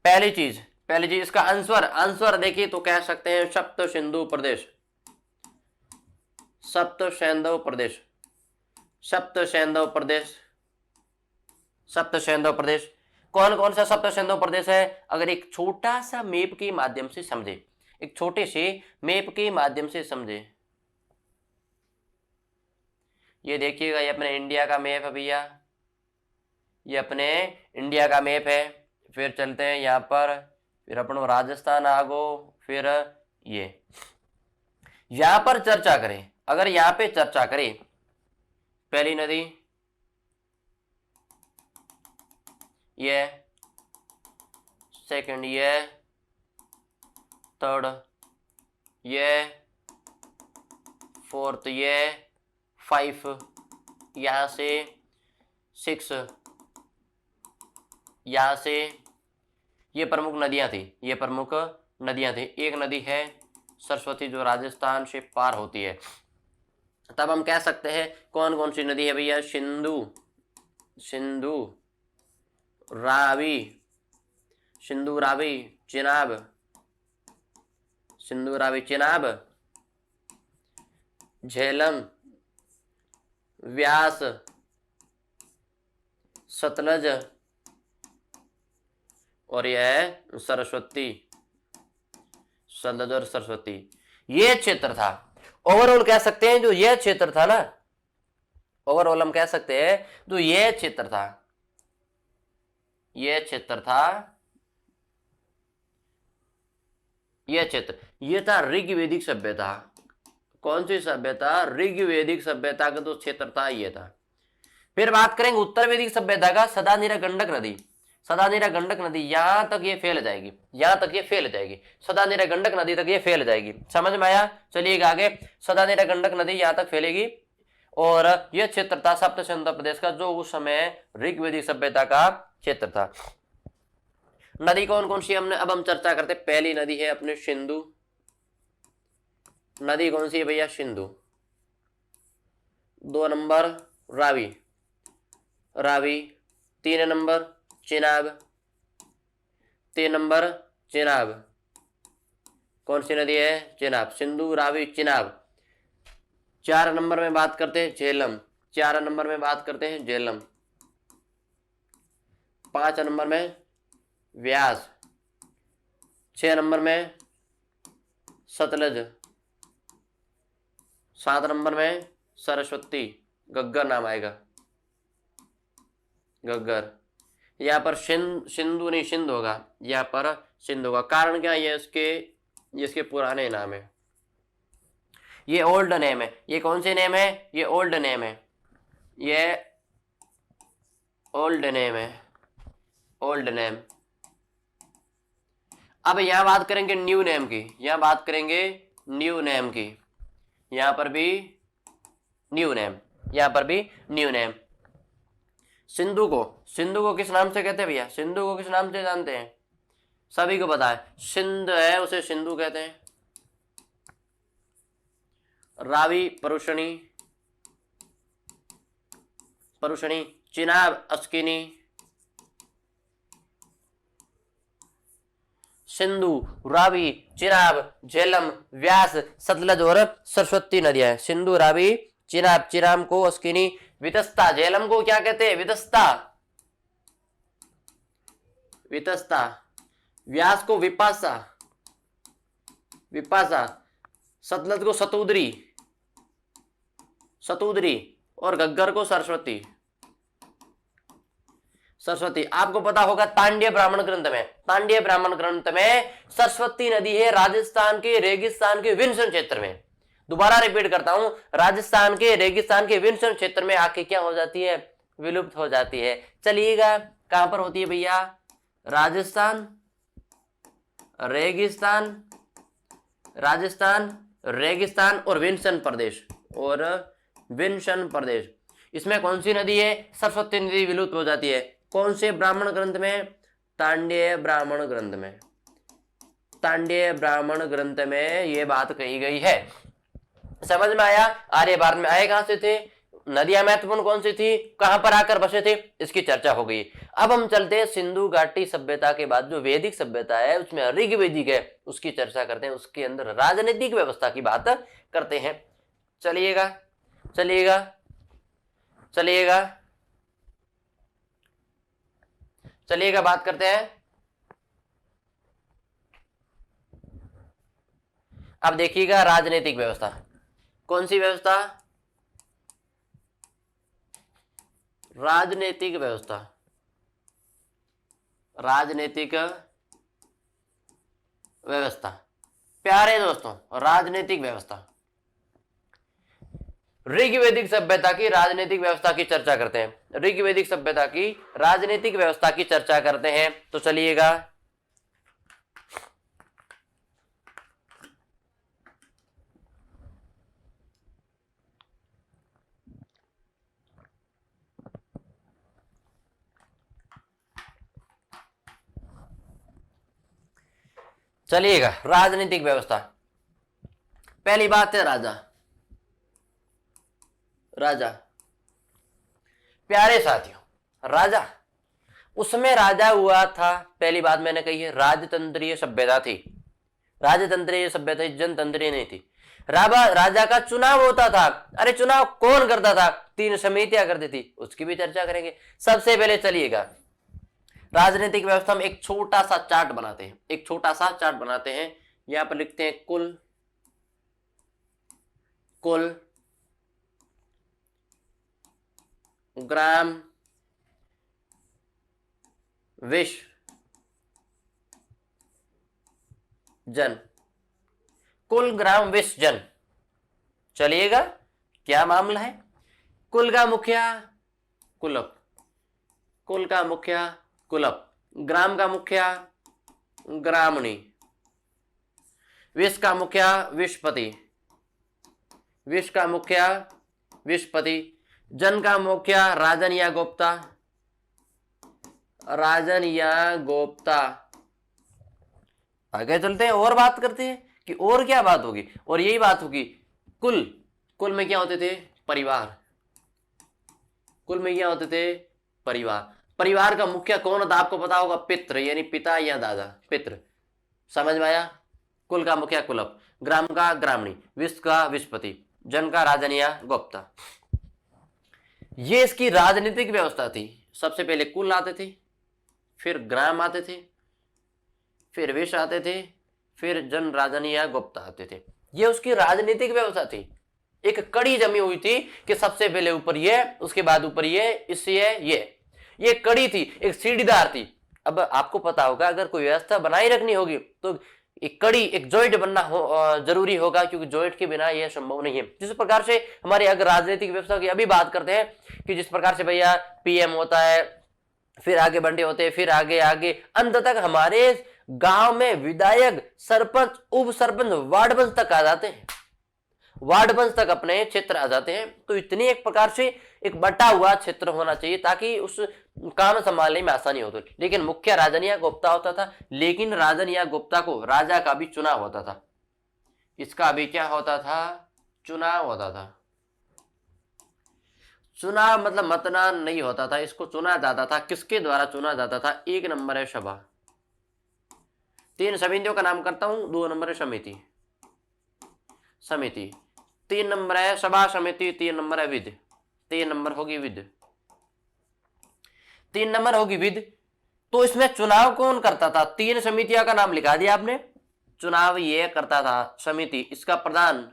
पहली चीज इसका आंसर देखिए तो कह सकते हैं सप्त सिंधु प्रदेश। कौन कौन सा सप्त सिंधु प्रदेश है? अगर एक छोटा सा मैप के माध्यम से समझे, एक छोटे से मैप के माध्यम से समझे, ये देखिएगा, ये अपने इंडिया का मैप है भैया, ये अपने इंडिया का मैप है। फिर चलते हैं यहाँ पर, फिर अपन राजस्थान आगो, फिर ये यहां पर चर्चा करें। अगर यहाँ पे चर्चा करें, पहली नदी ये, सेकंड ये, थर्ड ये, फोर्थ ये, 5 यहां से, 6 यहां से, ये प्रमुख नदियां थी। एक नदी है सरस्वती जो राजस्थान से पार होती है। तब हम कह सकते हैं कौन कौन सी नदी है भैया? सिंधु, रावी, चिनाब, झेलम, व्यास, सतलज और यह है सरस्वती। ये क्षेत्र था। ओवरऑल कह सकते हैं जो ये क्षेत्र था ना, ओवरऑल हम कह सकते हैं जो ये क्षेत्र था, ये था ऋग्वेदिक सभ्यता। कौन सी सभ्यता? ऋग्वैदिक सभ्यता का तो क्षेत्र था ये था। फिर बात करेंगे उत्तर वैदिक सभ्यता का, सदानीरा गंडक नदी। सदानीरा गंडक नदी यहां तक ये फैल जाएगी, यहां तक ये फैल जाएगी, सदानीरा गंडक नदी तक ये फैल जाएगी। समझ में आया? चलिएगा आगे। सदानीरा गंडक नदी यहां तक फैलेगी और यह क्षेत्र था सप्त सिंधु प्रदेश का, जो उस समय ऋग्वैदिक सभ्यता का क्षेत्र था। नदी कौन कौन सी हमने अब हम चर्चा करते। पहली नदी है अपने सिंधु। नदी कौन सी है भैया? Sindhu. 2 number Ravi, Ravi. 3 number Chenab, 3 number Chenab. कौन सी नदी है? चिनाब। सिंधु, रावी, चिनाब। 4 नंबर में बात करते हैं झेलम। 4 नंबर में बात करते हैं झेलम। 5 नंबर में व्यास। 6 नंबर में सतलज। 7 नंबर में सरस्वती। गग्गर नाम आएगा, गग्गर। यहाँ पर सिंधु नहीं सिंध होगा, यहाँ पर सिंध होगा। कारण क्या? ये इसके पुराने नाम है, ये ओल्ड नेम है। ये कौन से नेम है? ये ओल्ड नेम है, ये ओल्ड नेम है, ओल्ड नेम। अब यहां बात करेंगे न्यू नेम की, यहां बात करेंगे न्यू नेम की। यहां पर भी न्यू नेम, यहां पर भी न्यू नेम। सिंधु को किस नाम से कहते हैं भैया? सिंधु को किस नाम से जानते हैं? सभी को पता है, सिंध है उसे सिंधु कहते हैं। रावी परुषणी, परुषणी। चिनाब अस्किनी। सिंधु, रावी, चिनाब, झेलम, व्यास, सतलज और सरस्वती नदियां हैं। सिंधु, रावी, चिनाब, चिनाब को अस्किनी, वितस्ता। झेलम को क्या कहते हैं? वितस्ता, वितस्ता। व्यास को विपासा, विपासा। सतलज को सतुद्री, सतुद्री। और घग्गर को सरस्वती, सरस्वती। आपको पता होगा तांडीय ब्राह्मण ग्रंथ में, तांडीय ब्राह्मण ग्रंथ में सरस्वती नदी है राजस्थान के रेगिस्तान के विंसन क्षेत्र में। दोबारा रिपीट करता हूं, राजस्थान के रेगिस्तान के विंसन क्षेत्र में आके क्या हो जाती है? विलुप्त हो जाती है। चलिएगा, कहां पर होती है भैया? राजस्थान, रेगिस्तान, राजस्थान, रेगिस्तान और विंसन प्रदेश, और विंसन प्रदेश। इसमें कौन सी नदी है? सरस्वती नदी विलुप्त हो जाती है। कौन से ब्राह्मण ग्रंथ में? तांडीय ब्राह्मण ग्रंथ में, तांडीय ब्राह्मण ग्रंथ में ये बात कही गई है। समझ में आया? आर्यभारत में आए कहां से थे? नदियां महत्वपूर्ण कौन सी थी? कहां पर आकर बसे थे? इसकी चर्चा हो गई। अब हम चलते हैं सिंधु घाटी सभ्यता के बाद जो वैदिक सभ्यता है, उसमें ऋग्वैदिक है, उसकी चर्चा करते हैं। उसके अंदर राजनीतिक व्यवस्था की बात करते हैं। चलिएगा, चलिएगा, चलिएगा, चलिएगा, बात करते हैं। अब देखिएगा राजनीतिक व्यवस्था। कौन सी व्यवस्था? राजनीतिक व्यवस्था, राजनीतिक व्यवस्था। प्यारे दोस्तों, राजनीतिक व्यवस्था, ऋग्वैदिक सभ्यता की राजनीतिक व्यवस्था की चर्चा करते हैं। ऋग्वैदिक सभ्यता की राजनीतिक व्यवस्था की चर्चा करते हैं। तो चलिएगा, चलिएगा राजनीतिक व्यवस्था। पहली बात है राजा, राजा। प्यारे साथियों, राजा, उसमें राजा हुआ था। पहली बात मैंने कही है, राजतंत्रीय सभ्यता थी। राजतंत्रीय सभ्यता, जनतंत्रीय नहीं थी। राजा का चुनाव होता था। अरे चुनाव कौन करता था? 3 समितियां करती थी, उसकी भी चर्चा करेंगे। सबसे पहले चलिएगा, राजनीतिक व्यवस्था में एक छोटा सा चार्ट बनाते हैं, एक छोटा सा चार्ट बनाते हैं। यहां पर लिखते हैं कुल, कुल, ग्राम, विश्व, जन। कुल, ग्राम, विश्व, जन। चलिएगा, क्या मामला है। कुल का मुखिया कुलप, कुल का मुखिया कुलप, ग्राम का मुखिया ग्रामणी, विश्व का मुखिया विश्वपति, विश्व का मुखिया विश्वपति, जन का मुखिया राजन या गोप्ता, राजन या गोप्ता। आगे चलते हैं और बात करते हैं कि और क्या बात होगी, और यही बात होगी कुल। कुल में क्या होते थे, परिवार। कुल में क्या होते थे, परिवार। परिवार का मुखिया कौन होता आपको पता होगा, पितृ यानी पिता या दादा, पितृ। समझ में आया। कुल का मुखिया कुलप, ग्राम का ग्रामणी, विश्व का विश्वपति, जन का राजन या गुप्ता। ये इसकी राजनीतिक व्यवस्था थी। सबसे पहले कुल आते थे, फिर ग्राम आते थे, फिर विश्व आते थे, फिर जन राजन या गुप्ता आते थे। ये उसकी राजनीतिक व्यवस्था थी। एक कड़ी जमी हुई थी कि सबसे पहले ऊपर ये, उसके बाद ऊपर ये, इससे ये कड़ी थी, एक सीढ़ीदार थी। अब आपको पता होगा अगर कोई व्यवस्था बनाई रखनी होगी तो एक कड़ी, एक जॉइंट बनना जरूरी होगा, क्योंकि जॉइंट के बिना यह संभव नहीं है। जिस प्रकार से हमारी अगर राजनीतिक व्यवस्था की अभी बात करते हैं कि जिस प्रकार से भैया पीएम होता है, फिर आगे बंटे होते हैं, फिर आगे अंत तक हमारे गांव में विधायक, सरपंच, उप सरपंच, वार्ड पंच तक आ जाते हैं, वार्ड पंच तक अपने क्षेत्र आ जाते हैं। तो इतनी एक प्रकार से एक बटा हुआ क्षेत्र होना चाहिए ताकि उस काम संभालने में आसानी हो। लेकिन मुख्य राजन या गुप्ता होता था, लेकिन राजन या गुप्ता को राजा का भी चुनाव होता था। इसका भी क्या होता था, चुनाव होता था। चुनाव मतलब मतदान नहीं होता था, इसको चुना जाता था। किसके द्वारा चुना जाता था, एक नंबर है सभा। 3 समितियों का नाम करता हूं। 2 नंबर है समिति, समिति। 3 नंबर है सभा समिति, 3 नंबर है विध, 3 नंबर होगी विध, 3 नंबर होगी विध। तो इसमें चुनाव कौन करता था, 3 समितियों का नाम लिखा दिया आपने। चुनाव ये करता था समिति, इसका प्रधान,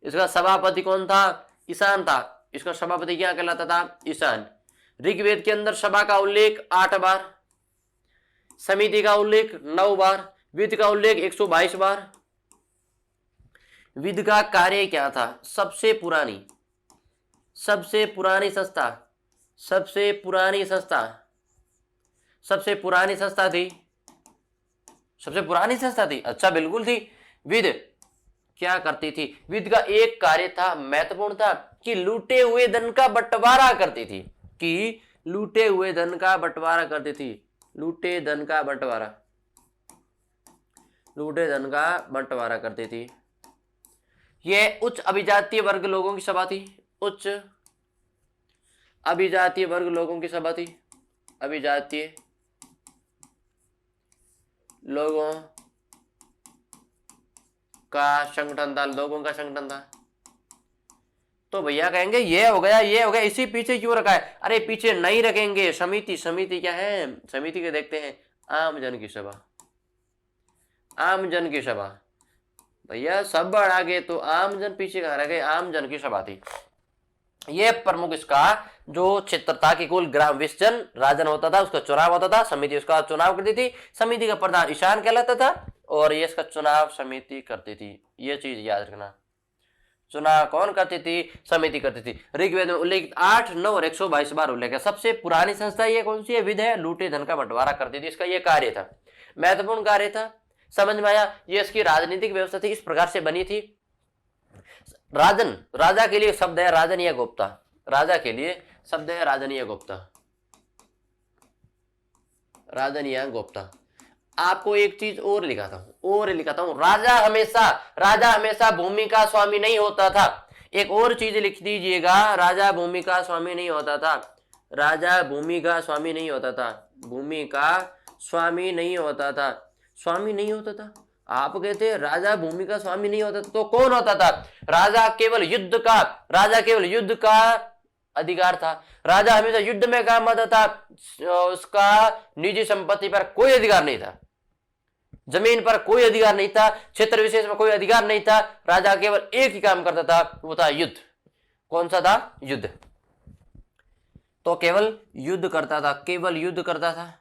इसका सभापति कौन था, ईशान था। इसका सभापति क्या कहलाता था, ईशान। ऋग्वेद के अंदर सभा का उल्लेख 8 बार, समिति का उल्लेख 9 बार, विध का उल्लेख 122 बार। विध का कार्य क्या था, सबसे पुरानी संस्था, सबसे पुरानी संस्था थी, सबसे पुरानी संस्था थी। अच्छा, बिल्कुल थी। विध क्या करती थी, विध का एक कार्य था, महत्वपूर्ण था, कि लूटे हुए धन का बंटवारा करती थी, कि लूटे हुए धन का बंटवारा करती थी। लूटे धन का बंटवारा, लूटे धन का बंटवारा करती थी। यह उच्च अभिजातीय वर्ग लोगों की सभा थी, उच्च अभिजातीय वर्ग लोगों की सभा थी, अभिजातीय लोगों का संगठन था, लोगों का संगठन था। तो भैया कहेंगे ये हो गया, ये हो गया, इसी पीछे क्यों रखा है। अरे पीछे नहीं रखेंगे, समिति। समिति क्या है, समिति के देखते हैं, आम जन की सभा, आम जन की सभा। भैया सब बढ़ा के तो आम जन पीछे कहाँ रह गए, आम जन की सभा थी। ये प्रमुख इसका जो क्षेत्र था कि कुल ग्राम विश्जन राजन होता था, उसका चुनाव होता था, समिति उसका चुनाव करती थी, समिति का प्रधान ईशान कहलाता था, और ये इसका चुनाव समिति करती थी। ये चीज याद रखना, चुनाव कौन करती थी, समिति करती थी। ऋग्वेद में उल्लेख 8, 9 और 122 बार उल्लेख है। सबसे पुरानी संस्था ये कौन सी है, विध है, लूटे धन का बंटवारा करती थी। इसका ये कार्य था, महत्वपूर्ण कार्य था। समझ में आया। ये इसकी राजनीतिक व्यवस्था थी, इस प्रकार से बनी थी। राजन, राजा के लिए शब्द है राजन या गुप्ता, राजा के लिए शब्द है राजन या गुप्ता, राजन या गुप्ता। आपको एक चीज और लिखाता हूं, राजा हमेशा भूमि का स्वामी नहीं होता था। एक और चीज लिख दीजिएगा, राजा भूमि का स्वामी नहीं होता था, राजा भूमि का स्वामी नहीं होता था, भूमि का स्वामी नहीं होता था, स्वामी नहीं होता था। आप कहते राजा भूमि का स्वामी नहीं होता था, तो कौन होता था, राजा केवल युद्ध का अधिकार था। राजा हमेशा युद्ध में काम आता था, उसका निजी संपत्ति पर कोई अधिकार नहीं था, जमीन पर कोई अधिकार नहीं था, क्षेत्र विशेष में कोई अधिकार नहीं था। राजा केवल एक ही काम करता था, वो था युद्ध। कौन सा था, युद्ध। तो केवल युद्ध करता था, केवल युद्ध करता था।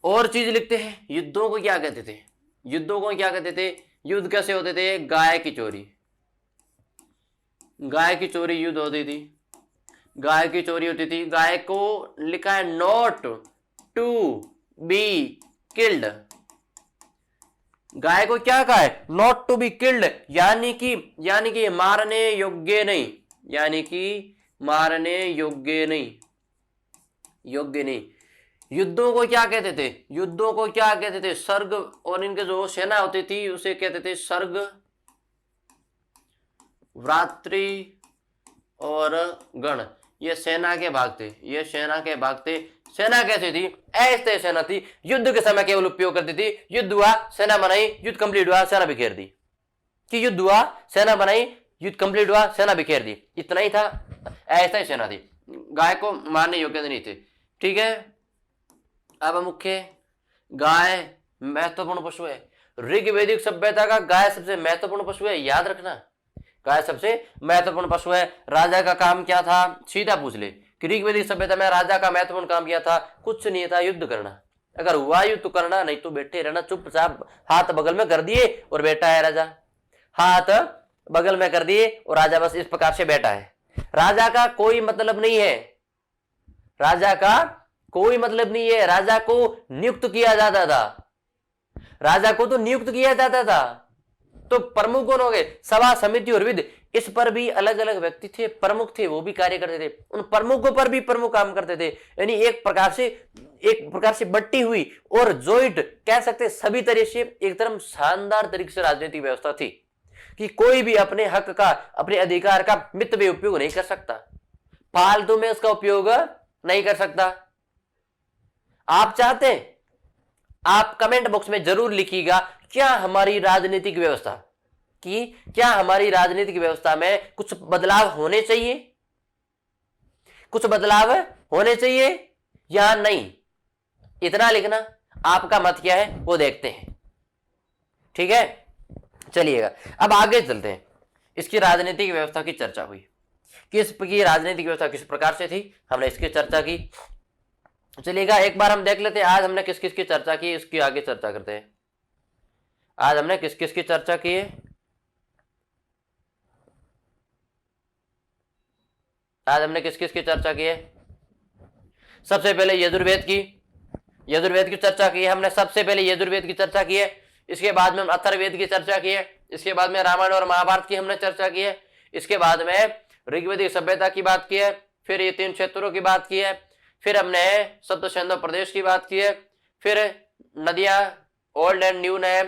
और चीज लिखते हैं, युद्धों को क्या कहते थे, युद्धों को क्या कहते थे, युद्ध कैसे होते थे, गाय की चोरी, गाय की चोरी युद्ध होती थी, गाय की चोरी होती थी, गाय को लिखा है नॉट टू बी किल्ड, गाय को क्या कहा है, नॉट टू बी किल्ड, यानी कि मारने योग्य नहीं, यानी कि मारने योग्य नहीं, योग्य नहीं। युद्धों को क्या कहते थे, युद्धों को क्या कहते थे, सर्ग, और इनके जो सेना होती थी उसे कहते थे सर्ग, व्रात्री और गण, ये सेना के भाग थे, ये सेना के भाग थे। सेना कैसी थी, ऐसे सेना थी, युद्ध के समय केवल उपयोग करती थी, युद्ध हुआ सेना बनाई, युद्ध कंप्लीट हुआ सेना बिखेर दी, कि युद्ध हुआ सेना बनाई, युद्ध कंप्लीट हुआ सेना बिखेर दी, इतना ही था, ऐसा ही सेना थी, गाय को मारने योग्य नहीं थे। ठीक है, अब मुख्य, गाय महत्वपूर्ण पशु है, ऋग्वैदिक सभ्यता का गाय सबसे महत्वपूर्ण पशु है, याद रखना, गाय सबसे महत्वपूर्ण पशु है। राजा का काम क्या था, सीधा पूछ ले कि ऋग्वैदिक सभ्यता में राजा का महत्वपूर्ण काम क्या था, कुछ नहीं था, युद्ध करना, अगर हुआ युद्ध तो करना, नहीं तो बैठे रहना चुपचाप, हाथ बगल में कर दिए और बैठा है राजा, हाथ बगल में कर दिए और राजा बस इस प्रकार से बैठा है। राजा का कोई मतलब नहीं है, राजा का कोई मतलब नहीं है, राजा को नियुक्त किया जाता था, राजा को तो नियुक्त किया जाता था। तो प्रमुख कौन हो गए, सभा समिति और विद, इस पर भी अलग अलग व्यक्ति थे, प्रमुख थे, वो भी कार्य करते थे, उन प्रमुखों पर भी प्रमुख काम करते थे, यानी एक प्रकार से बट्टी हुई और जॉइंट कह सकते, सभी तरह से एकदम शानदार तरीके से राजनीतिक व्यवस्था थी कि कोई भी अपने हक का, अपने अधिकार का मित भी उपयोग नहीं कर सकता, फालतू में उसका उपयोग नहीं कर सकता। आप चाहते हैं, आप कमेंट बॉक्स में जरूर लिखिएगा, क्या हमारी राजनीतिक व्यवस्था में कुछ बदलाव होने चाहिए, कुछ बदलाव होने चाहिए या नहीं, इतना लिखना। आपका मत क्या है वो देखते हैं, ठीक है। चलिएगा अब आगे चलते हैं, इसकी राजनीतिक व्यवस्था की चर्चा हुई, किसकी राजनीतिक व्यवस्था किस प्रकार से थी, हमने इसकी चर्चा की। चलिएगा एक बार हम देख लेते हैं आज हमने किस किस की चर्चा की, इसकी आगे चर्चा करते हैं। आज हमने किस किस की चर्चा की है, आज हमने किस किस की चर्चा की है, सबसे पहले यजुर्वेद की चर्चा की है हमने, सबसे पहले यजुर्वेद की चर्चा की है, इसके बाद में हम अथर्ववेद की चर्चा की है, इसके बाद में रामायण और महाभारत की हमने चर्चा की है, इसके बाद में ऋग्वैदिक सभ्यता की बात की है, फिर ये 3 क्षेत्रों की बात की है, फिर हमने सप्त सिंधु प्रदेश की बात की है, फिर नदियां ओल्ड एंड न्यू ने,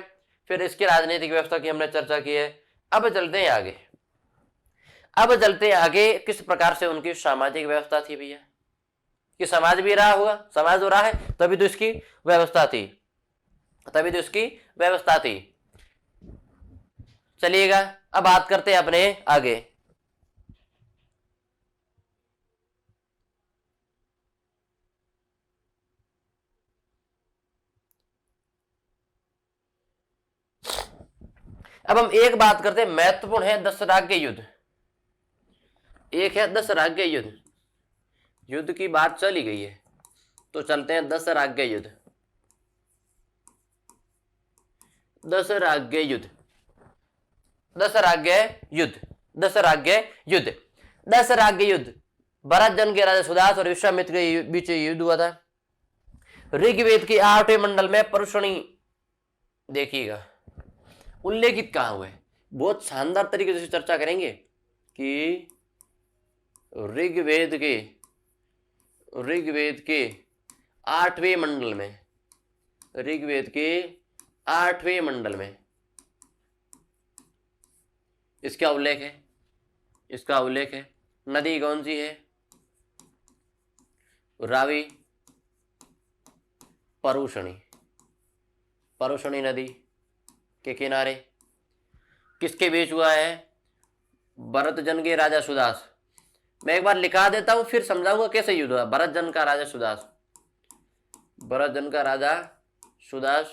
फिर इसकी राजनीतिक व्यवस्था की हमने चर्चा की है। अब चलते हैं आगे, किस प्रकार से उनकी सामाजिक व्यवस्था थी भैया, कि समाज भी रहा होगा, समाज हो रहा है तभी तो इसकी व्यवस्था थी, चलिएगा अब बात करते हैं अपने आगे। अब हम एक बात करते हैं, महत्वपूर्ण है 10 राज्य युद्ध, एक है 10 राज्य युद्ध, युद्ध की बात चली गई है तो चलते हैं 10 राज्य युद्ध, 10 राज्य युद्ध, 10 राज्य युद्ध, भरत जन के राजा सुदास और विश्वामित्र के बीच युद्ध हुआ था। ऋग्वेद के 8वें मंडल में परुषणी देखिएगा उल्लेखित कहा हुआ है, बहुत शानदार तरीके से चर्चा करेंगे कि ऋग्वेद के 8वें मंडल में, ऋग्वेद के 8वें मंडल में इसका उल्लेख है, नदी कौन सी है, रावी, परुषणी नदी के किनारे किसके बीच हुआ है, भरत जन के राजा सुदास। मैं एक बार लिखा देता हूं फिर समझाऊंगा कैसे युद्ध हुआ। भरत जन का राजा सुदास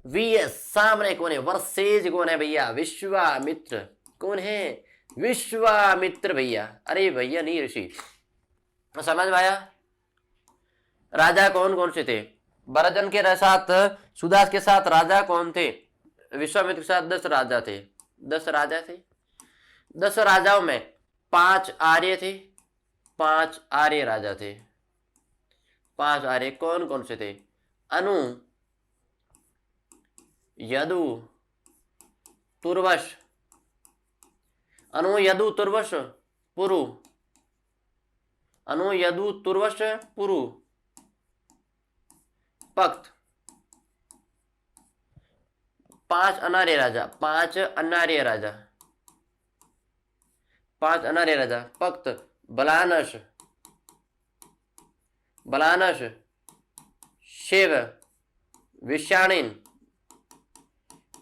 वीएस, सामने कौन है, वर्सेज कौन है भैया, विश्वामित्र, कौन है, विश्वामित्र भैया, अरे भैया नहीं ऋषि, समझ में आया। राजा कौन कौन से थे, भरत जन के साथ सुदास के साथ राजा कौन थे, विश्वामित्र के साथ 10 राजा थे, 10 राजा थे। 10 राजाओं में 5 आर्य थे, 5 आर्य राजा थे। 5 आर्य कौन कौन से थे? अनु, यदु, तुर्वश, अनु यदु तुर्वश पुरु, अनु यदु तुर्वश पुरु, पक्त। 5 अनार्य राजा, 5 अनार्य राजा, 5 अनार्य राजा, पक्त, बलानस, बलानस, शिव, विषाणिन,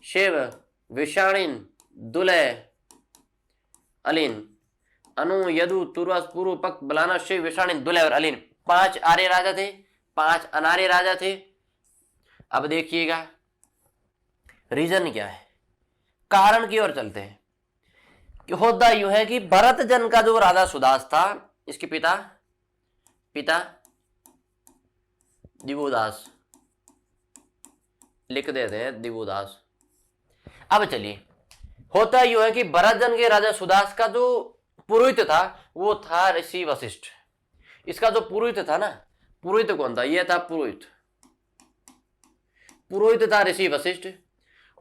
शिव, विषाणिन, दुलय, अलिन। अनु यदु तुर्वस पुरु पक्त बलानस शिव विषाणिन दुलय और अलिन 5 आर्य राजा थे, 5 अनार्य राजा थे। अब देखिएगा रीजन क्या है, कारण की ओर चलते हैं। कि होता यूं है कि भरत जन का जो राजा सुदास था, इसके पिता दिवोदास, लिख देते हैं दिवोदास। अब चलिए, होता यूं है कि भरत जन के राजा सुदास का जो पुरोहित था वो था ऋषि वशिष्ठ। इसका जो पुरोहित था ना, पुरोहित कौन था? यह था पुरोहित, पुरोहित था ऋषि वशिष्ठ।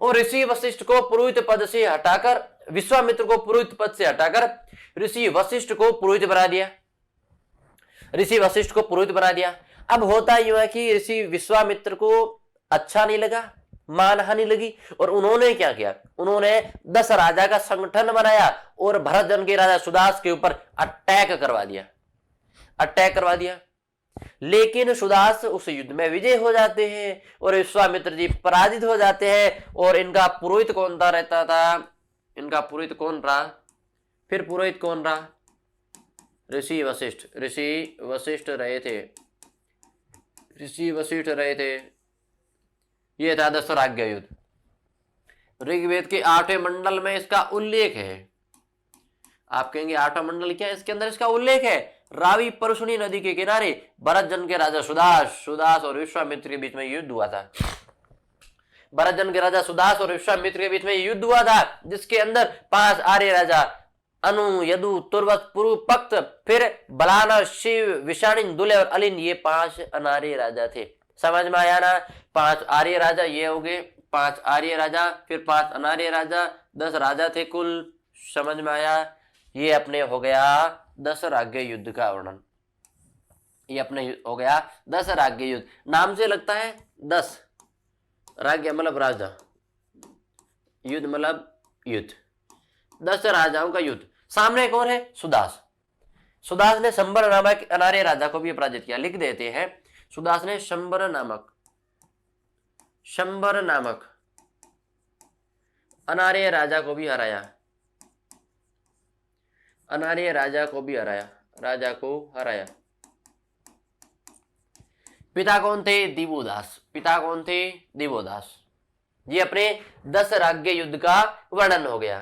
और ऋषि वशिष्ठ को पुरोहित पद से हटाकर, विश्वामित्र को पुरोहित पद से हटाकर ऋषि वशिष्ठ को पुरोहित बना दिया, ऋषि वशिष्ठ को पुरोहित बना दिया। अब होता यूं है कि ऋषि विश्वामित्र को अच्छा नहीं लगा, मानहानि लगी, और उन्होंने क्या किया? उन्होंने 10 राजा का संगठन बनाया और भरत जन के राजा सुदास के ऊपर अटैक करवा दिया, अटैक करवा दिया। लेकिन सुदास उस युद्ध में विजय हो जाते हैं और विश्वामित्र जी पराजित हो जाते हैं। और इनका पुरोहित कौन था रहता था? इनका पुरोहित कौन रहा? फिर पुरोहित कौन रहा? ऋषि वशिष्ठ, ऋषि वशिष्ठ रहे थे, ऋषि वशिष्ठ रहे थे। यह था दशराज्ञ युद्ध। ऋग्वेद के 8वें मंडल में इसका उल्लेख है। आप कहेंगे 8वां मंडल क्या है? इसके अंदर इसका उल्लेख है। रावी परशुनी नदी के किनारे भरत जन के राजा सुदास और विश्वामित्र के बीच में युद्ध हुआ था। भरत जन के राजा सुदास और विश्वामित्र के बीच में युद्ध हुआ था, जिसके अंदर 5 आर्य राजा अनु, यदु, तुर्वस, पुरु, पक्त, फिर बलाना, शिव, विषाणिन, दुलय और अलिन, ये 5 अनार्य राजा थे। समझ में आया ना? 5 आर्य राजा ये हो गए, 5 आर्य राजा, फिर 5 अनार्य राजा, 10 राजा थे कुल। समझ में आया? ये अपने हो गया दशराज्ञ युद्ध का वर्णन। ये अपने हो गया दशराज्ञ युद्ध। नाम से लगता है 10, राज्ञ मतलब राजा, युद्ध मतलब युद्ध, 10 राजाओं का युद्ध। सामने कौन है? सुदास। सुदास ने शंबर नामक अनार्य राजा को भी पराजित किया। लिख देते हैं, सुदास ने शंबर नामक अनार्य राजा को भी हराया, अनार्य राजा को भी हराया, राजा को हराया। पिता कौन थे? दिवोदास। पिता कौन थे? दिवोदास। ये अपने 10 राज्ञ युद्ध का वर्णन हो गया,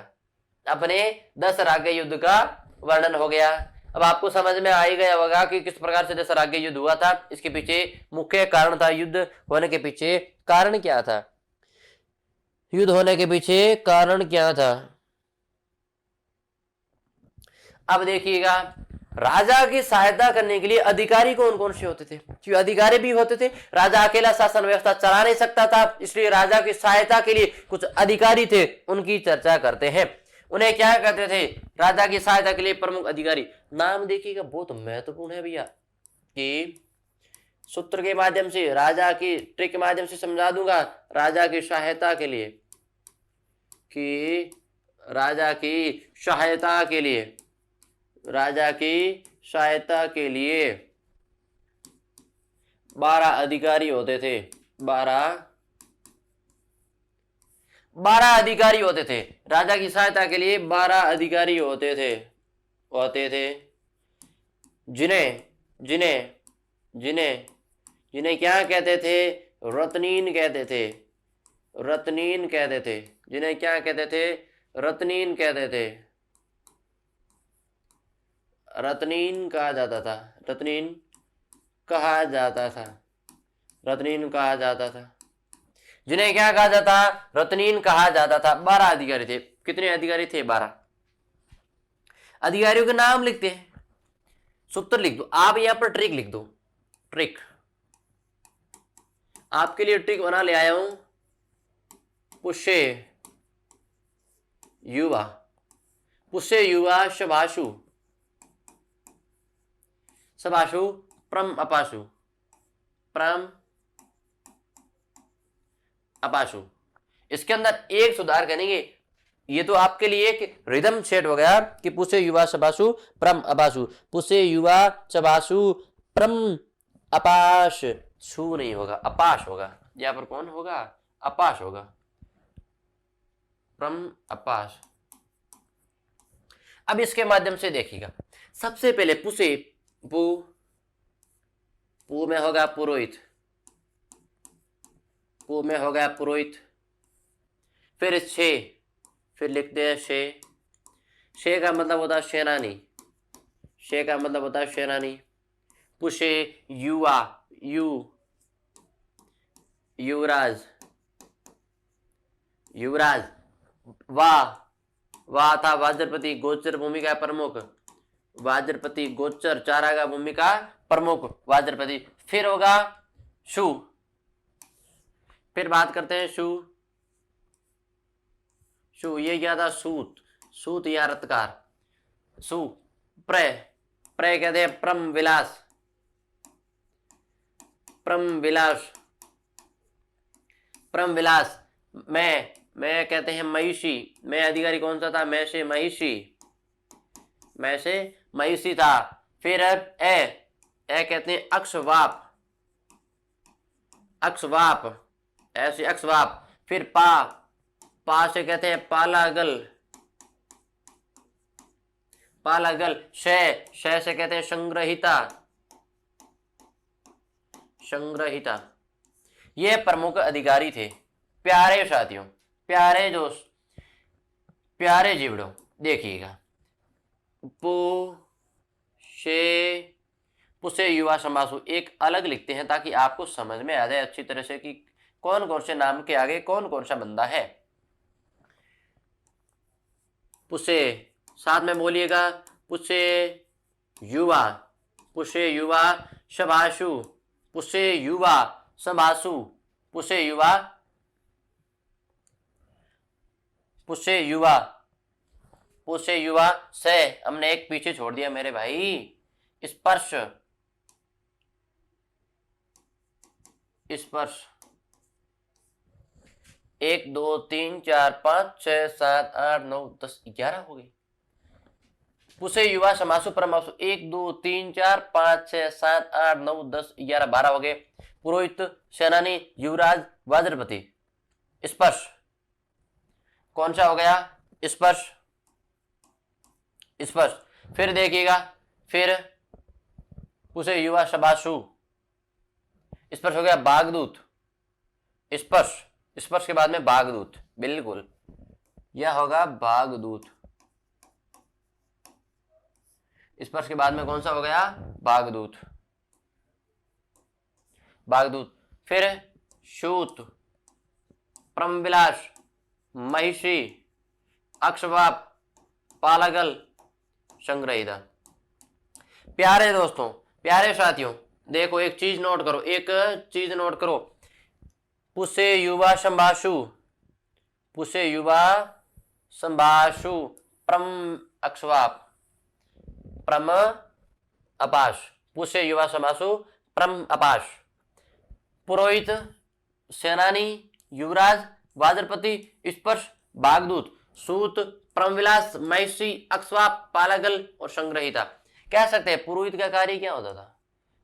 अपने 10 राज्ञ युद्ध का वर्णन हो गया। अब आपको समझ में आ ही गया होगा कि किस प्रकार से 10 राज्ञ युद्ध हुआ था। इसके पीछे मुख्य कारण था, युद्ध होने के पीछे कारण क्या था? युद्ध होने के पीछे कारण क्या था? अब देखिएगा, राजा की सहायता करने के लिए अधिकारी कौन कौन से होते थे? क्योंकि अधिकारी भी होते थे। राजा अकेला शासन व्यवस्था चला नहीं सकता था, इसलिए राजा की सहायता के लिए कुछ अधिकारी थे, उनकी चर्चा करते हैं। उन्हें क्या कहते थे? राजा की सहायता के लिए प्रमुख अधिकारी। नाम देखिएगा, बहुत महत्वपूर्ण है भैया, कि सूत्र के माध्यम से, राजा की ट्रिक के माध्यम से समझा दूंगा। राजा की सहायता के लिए, कि राजा की सहायता के लिए, राजा की सहायता के लिए 12 अधिकारी होते थे। 12 अधिकारी होते थे। राजा की सहायता के लिए 12 अधिकारी होते थे, जिन्हें क्या कहते थे? रत्नीन कहते थे, रत्नीन कहते थे। जिन्हें क्या कहते थे? रत्नीन कहते थे, रत्नीन कहा जाता था, रत्नीन कहा जाता था, रत्नीन कहा जाता था। जिन्हें क्या कहा जाता? रत्नीन कहा जाता था। 12 अधिकारी थे। कितने अधिकारी थे? 12। अधिकारियों के नाम लिखते हैं, सूत्र लिख दो। आप यहां पर ट्रिक लिख दो, ट्रिक। आपके लिए ट्रिक बना ले आया हूं। पुष्य युवा, पुष्य युवा शभाशु, सभाशु प्रम अपाशु, प्रम अपाशु। इसके अंदर एक सुधार करेंगे। ये तो आपके लिए एक रिदम सेट हो गया कि पुष्य युवा सभासु प्रम अपाशु, पुष्य युवा सभासु प्रम अपाश, सु नहीं होगा, अपाश होगा। यहां पर कौन होगा? अपाश होगा, प्रम अपाश। अब इसके माध्यम से देखिएगा, सबसे पहले पुष्य पु में होगा पुरोहित, पु में होगा पुरोहित। फिर छे, फिर लिखते हैं शे, शे का मतलब होता है सेनानी, शे का मतलब होता है सेनानी। पुष्य युवा, युवराज, युवराज। वाह था वाज्रपति गोचर भूमिका प्रमुख, वाज्रपति गोचर चारागाह भूमिका प्रमुख वाज्रपति। फिर होगा शु, फिर बात करते हैं शु, शु ये क्या था? सूत, सूत या रत्कार। सु प्र, प्र कहते हैं प्रम विलास, प्रम विलास, प्रम विलास। मैं कहते हैं महिषी, मैं अधिकारी कौन सा था? मैं से महिषी, मैं से महिषी था। फिर ए कहते हैं अक्षवाप, अक्षवाप, ऐसे अक्षवाप। फिर पा से कहते हैं पालागल, पालागल। शय से कहते हैं संग्रहिता, संग्रहिता। ये प्रमुख अधिकारी थे। प्यारे साथियों, प्यारे दोस्त, प्यारे जीवड़ों, देखिएगा पुष्य युवा समासु एक अलग लिखते हैं ताकि आपको समझ में आ जाए अच्छी तरह से कि कौन कौन से नाम के आगे कौन कौन सा बंदा है। पुष्य, साथ में बोलिएगा, पुष्य युवा, पुष्य युवा सभासु, पुष्य युवा सभासु, पुष्य युवा, पुष्य युवा, पुष्य युवा से हमने एक पीछे छोड़ दिया मेरे भाई, स्पर्श, स्पर्श। 1 2 3 4 5 6 7 8 9 10 11 हो गई। पुष्य युवा समासु परमासु 1 2 3 4 5 6 7 8 9 10 11 12 हो गए। पुरोहित, सेनानी, युवराज, वाज्रपति। स्पर्श कौन सा हो गया? स्पर्श, स्पर्श। फिर देखिएगा, फिर पुष्य युवा सभासु, स्पर्श हो गया बागदूत, स्पर्श, स्पर्श के बाद में बागदूत, बिल्कुल यह होगा बागदूत। स्पर्श के बाद में कौन सा हो गया? बागदूत, बागदूत। फिर शूत, प्रमविलास, महिषी, अक्षवाप, पालागल, संग्रहिता। प्यारे दोस्तों, प्यारे साथियों, देखो एक चीज नोट करो, एक चीज नोट करो। पुष्य युवा संभाषु, पुष्य युवा संभाषु, प्रम अक्षवाप, प्रम अपाश, पुष्य युवा संभाषु प्रम अपाश। पुरोहित, सेनानी, युवराज, वाज्रपति, स्पर्श, बागदूत, सूत, प्रमविलास, महिषी, अक्षवाप, पालागल और संग्रहिता। कह सकते हैं पुरोहित का कार्य क्या होता था?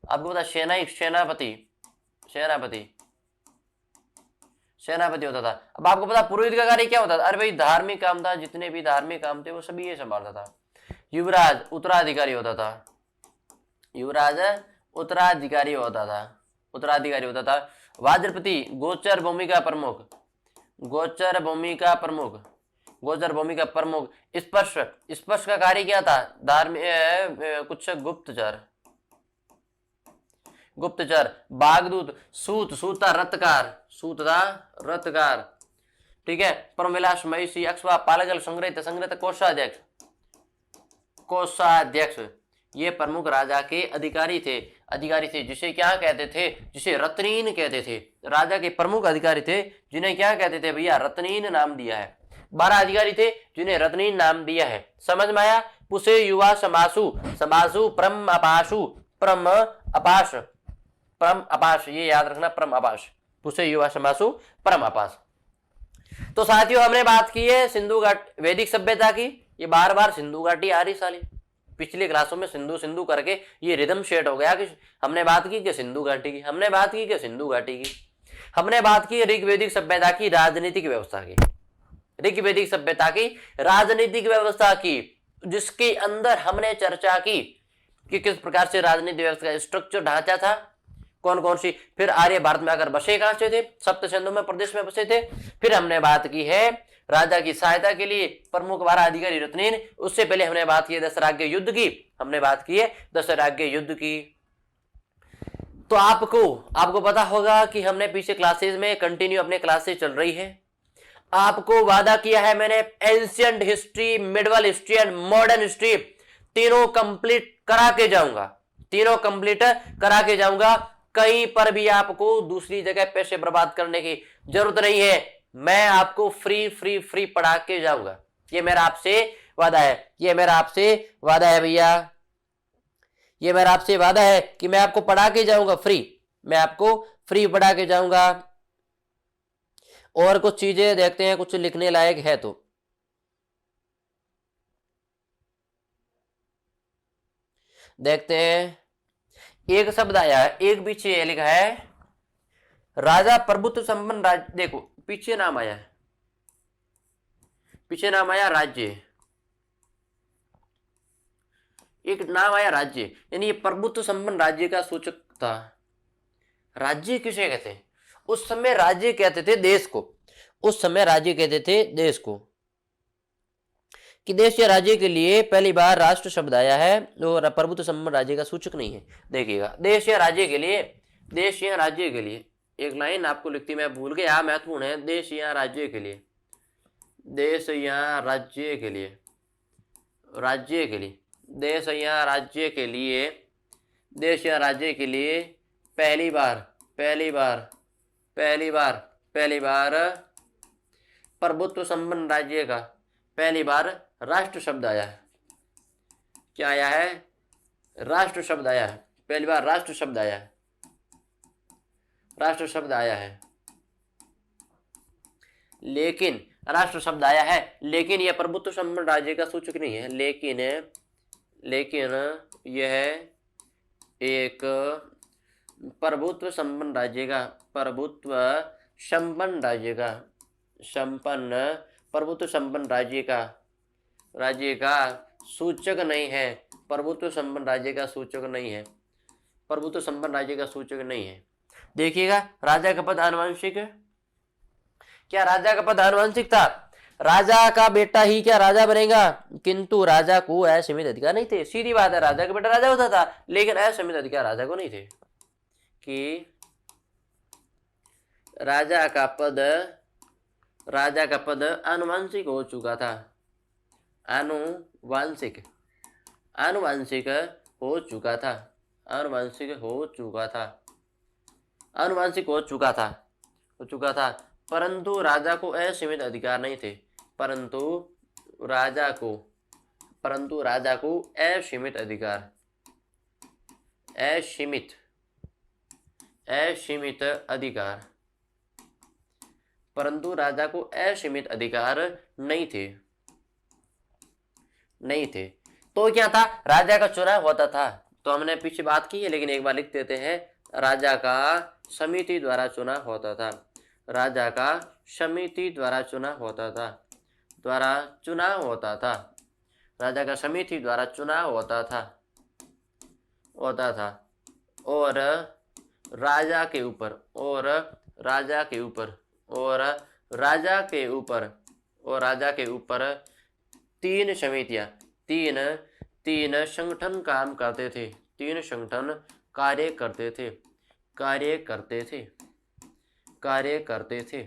आपको पता, सेनापति, सेनापति, सेनापति होता था। अब आपको पता पुरोहित का कार्य क्या होता था? अरे भाई धार्मिक काम था, जितने भी धार्मिक काम थे वो सभी ये संभालता था। युवराज उत्तराधिकारी होता था, युवराज उत्तराधिकारी होता था, उत्तराधिकारी होता था। वाज्रपति गोचर भूमिका प्रमुख, गोचर भूमिका प्रमुख, गोचर भूमिका प्रमुख। स्पर्श, स्पर्श का कार्य क्या था? धार्मिक कुछ गुप्तचर, गुप्तचर। बागदूत, सूत, सूता रत्कार, सूतदा रत्कार। ठीक है, परमविलास महिषी अक्षवा पालगल संग्रहित संग्रहित कोषाध्यक्ष, कोषाध्यक्ष ये प्रमुख राजा के अधिकारी थे जिसे क्या कहते थे, जिसे रत्नीन कहते थे। राजा के प्रमुख अधिकारी थे जिन्हें क्या कहते थे भैया, रत्नीन नाम दिया है। 12 अधिकारी थे जिन्हें रत्नीन नाम दिया है। समझ में आया। पुसे युवा समासु, समासु प्रम अपासु, प्रम अपास, परम अपास, ये याद रखना, परम अपास, पुसे युवा समासु परम अपास। तो साथियों हमने बात की है सिंधु घाट वैदिक सभ्यता की। ये बार बार सिंधु घाटी आ रही साली, पिछली क्लासों में सिंधु सिंधु करके ये रिदम सेट हो गया कि हमने बात की कि सिंधु घाटी की, हमने बात की कि सिंधु घाटी की, हमने बात की ऋग्वैदिक सभ्यता की राजनीतिक व्यवस्था की, ऋग्वैदिक सभ्यता की राजनीतिक व्यवस्था की, जिसके अंदर हमने चर्चा की कि किस प्रकार से राजनीतिक व्यवस्था का स्ट्रक्चर ढांचा था, कौन कौन सी, फिर आर्य भारत में आकर बसे कहां से थे, सप्त सिंधु में प्रदेश में बसे थे। फिर हमने बात की है राजा की सहायता के लिए प्रमुख 12 अधिकारी रत्नीन। उससे पहले हमने बात की दशराज्य युद्ध की, हमने बात की है दशराज्य युद्ध की। तो आपको पता होगा कि हमने पीछे क्लासेस में कंटिन्यू अपने क्लासेस चल रही है। आपको वादा किया है मैंने ancient history, medieval history and modern history तीनों कंप्लीट करा के जाऊंगा, तीनों कंप्लीट करा के जाऊंगा। कहीं पर भी आपको दूसरी जगह पैसे बर्बाद करने की जरूरत नहीं है। मैं आपको फ्री फ्री फ्री पढ़ा के जाऊंगा, ये मेरा आपसे वादा है, ये मेरा आपसे वादा है भैया, ये मेरा आपसे वादा है कि मैं आपको पढ़ा के जाऊंगा फ्री, मैं आपको फ्री पढ़ा के जाऊंगा। और कुछ चीजें देखते हैं, कुछ लिखने लायक है तो देखते हैं। एक शब्द आया है, एक पीछे लिखा है राजा प्रभुत्व संपन्न राज्य। देखो पीछे नाम आया है, पीछे नाम आया राज्य, एक नाम आया राज्य, यानी ये प्रभुत्व संपन्न राज्य का सूचक था। राज्य किसे कहते हैं? उस समय राज्य कहते थे देश को, उस समय राज्य कहते थे देश को, कि देश या राज्य के लिए पहली बार राष्ट्र शब्द आया है और प्रभुत्व संपन्न राज्य का सूचक नहीं है। देखिएगा देश या राज्य के लिए, देश या राज्य के लिए एक लाइन आपको लिखती मैं भूल गया, महत्वपूर्ण है। देश या राज्य के लिए, देश या राज्य के लिए, राज्य के लिए, देश या राज्य के लिए, देश या राज्य के लिए पहली बार पहली बार पहली बार पहली बार प्रभुत्व संपन्न राज्य का पहली बार राष्ट्र शब्द आया है। क्या आया है? राष्ट्र शब्द आया है, पहली बार राष्ट्र शब्द आया है, राष्ट्र शब्द आया है। लेकिन राष्ट्र शब्द आया है, लेकिन यह प्रभुत्व संपन्न राज्य का सूचक नहीं है। लेकिन यह एक प्रभुत्व संपन्न राज्य का, प्रभुत्व संपन्न राज्य का, संपन्न प्रभुत्व संपन्न राज्य का सूचक नहीं है, प्रभुत्व संपन्न राज्य का सूचक नहीं है, प्रभुत्व संपन्न राज्य का सूचक नहीं है। देखिएगा राजा का पद आनुवंशिक है, क्या राजा का पद आनुवंशिक था? राजा का बेटा ही क्या राजा बनेगा? किंतु राजा को असीमित अधिकार नहीं थे। सीधी बात है, राजा का बेटा राजा होता था, लेकिन असीमित अधिकार राजा को नहीं थे। कि राजा का पद आनुवंशिक हो चुका था, आनुवंशिक हो चुका था, आनुवंशिक हो चुका था, परंतु राजा को असीमित अधिकार नहीं थे, परंतु राजा को असीमित अधिकार, असीमित अधिकार, परंतु राजा को असीमित अधिकार नहीं थे। तो क्या था? राजा का चुनाव होता था। तो हमने पीछे बात की है, लेकिन एक बार लिख देते हैं। राजा का समिति द्वारा चुनाव होता था, राजा का समिति द्वारा चुनाव होता था, राजा का समिति द्वारा चुनाव होता था। और राजा के ऊपर तीन समितियां, तीन संगठन काम करते थे, तीन संगठन कार्य करते थे।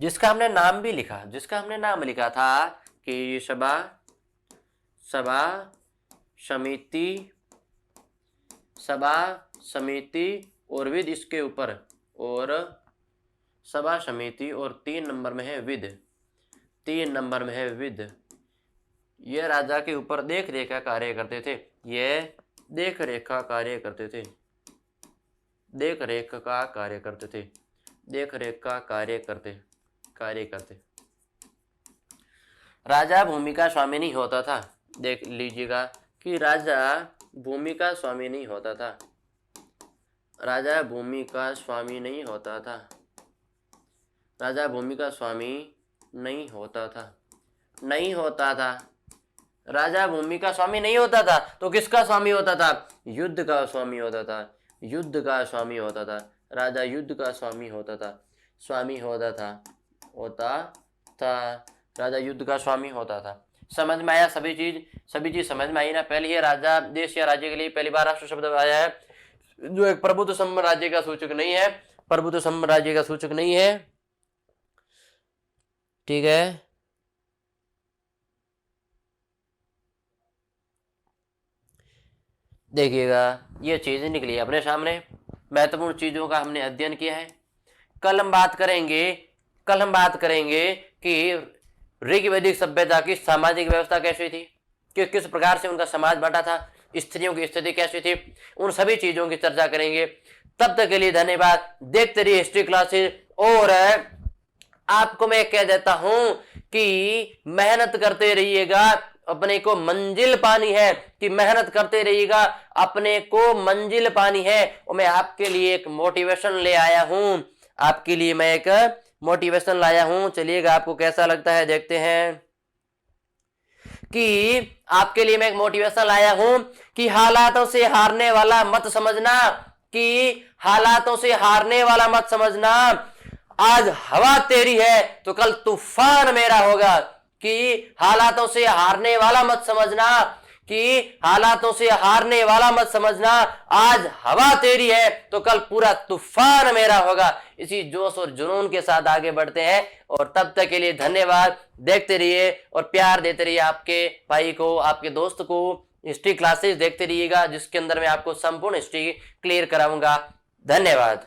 जिसका हमने नाम भी लिखा, जिसका हमने नाम लिखा था कि सभा, सभा समिति, सभा समिति और विद इसके ऊपर, और सभा समिति और 3 नंबर में है विद, 3 नंबर में है विद। ये राजा के ऊपर देख रेख का कार्य करते थे, ये देख रेख का कार्य करते थे, देख रेख का कार्य करते थे, देख रेख का कार्य करते। राजा भूमि का स्वामी नहीं होता था। देख लीजिएगा कि राजा भूमि का स्वामी नहीं होता था, राजा भूमि का स्वामी नहीं होता था, राजा भूमि का स्वामी नहीं होता था, नहीं होता था, राजा भूमि का स्वामी नहीं होता था। तो किसका स्वामी होता था? युद्ध का स्वामी होता था, युद्ध का स्वामी होता था, राजा युद्ध का स्वामी होता था, स्वामी होता था, राजा युद्ध का स्वामी होता था। समझ में आया? सभी चीज समझ में आई ना? पहले ये राजा देश या राज्य के लिए पहली बार राष्ट्र शब्द आया है, जो एक प्रभुत्व साम्राज्य का सूचक नहीं है, प्रभुत्व साम्राज्य का सूचक नहीं है। ठीक है, देखिएगा ये चीजें निकली अपने सामने, महत्वपूर्ण चीजों का हमने अध्ययन किया है। कल हम बात करेंगे कि ऋग्वैदिक सभ्यता की सामाजिक व्यवस्था कैसी थी, कि किस प्रकार से उनका समाज बटा था, स्त्रियों की स्थिति कैसी थी, उन सभी चीजों की चर्चा करेंगे। तब तक के लिए धन्यवाद। देखते रहिए हिस्ट्री क्लासेस। और आपको मैं कह देता हूं कि मेहनत करते रहिएगा, अपने को मंजिल पानी है, कि मेहनत करते रहिएगा, अपने को मंजिल पानी है। और मैं आपके लिए एक मोटिवेशन ले आया हूं, आपके लिए मैं एक मोटिवेशन लाया हूं। चलिएगा, आपको कैसा लगता है देखते हैं। कि आपके लिए मैं एक मोटिवेशन लाया हूं कि हालातों से हारने वाला मत समझना, कि हालातों से हारने वाला मत समझना। आज हवा तेरी है तो कल तूफान मेरा होगा। कि हालातों से हारने वाला मत समझना, कि हालातों से हारने वाला मत समझना। आज हवा तेरी है तो कल पूरा तूफान मेरा होगा। इसी जोश और जुनून के साथ आगे बढ़ते हैं। और तब तक के लिए धन्यवाद। देखते रहिए और प्यार देते रहिए आपके भाई को, आपके दोस्त को। हिस्ट्री क्लासेस देखते रहिएगा, जिसके अंदर मैं आपको संपूर्ण हिस्ट्री क्लियर कराऊंगा। धन्यवाद।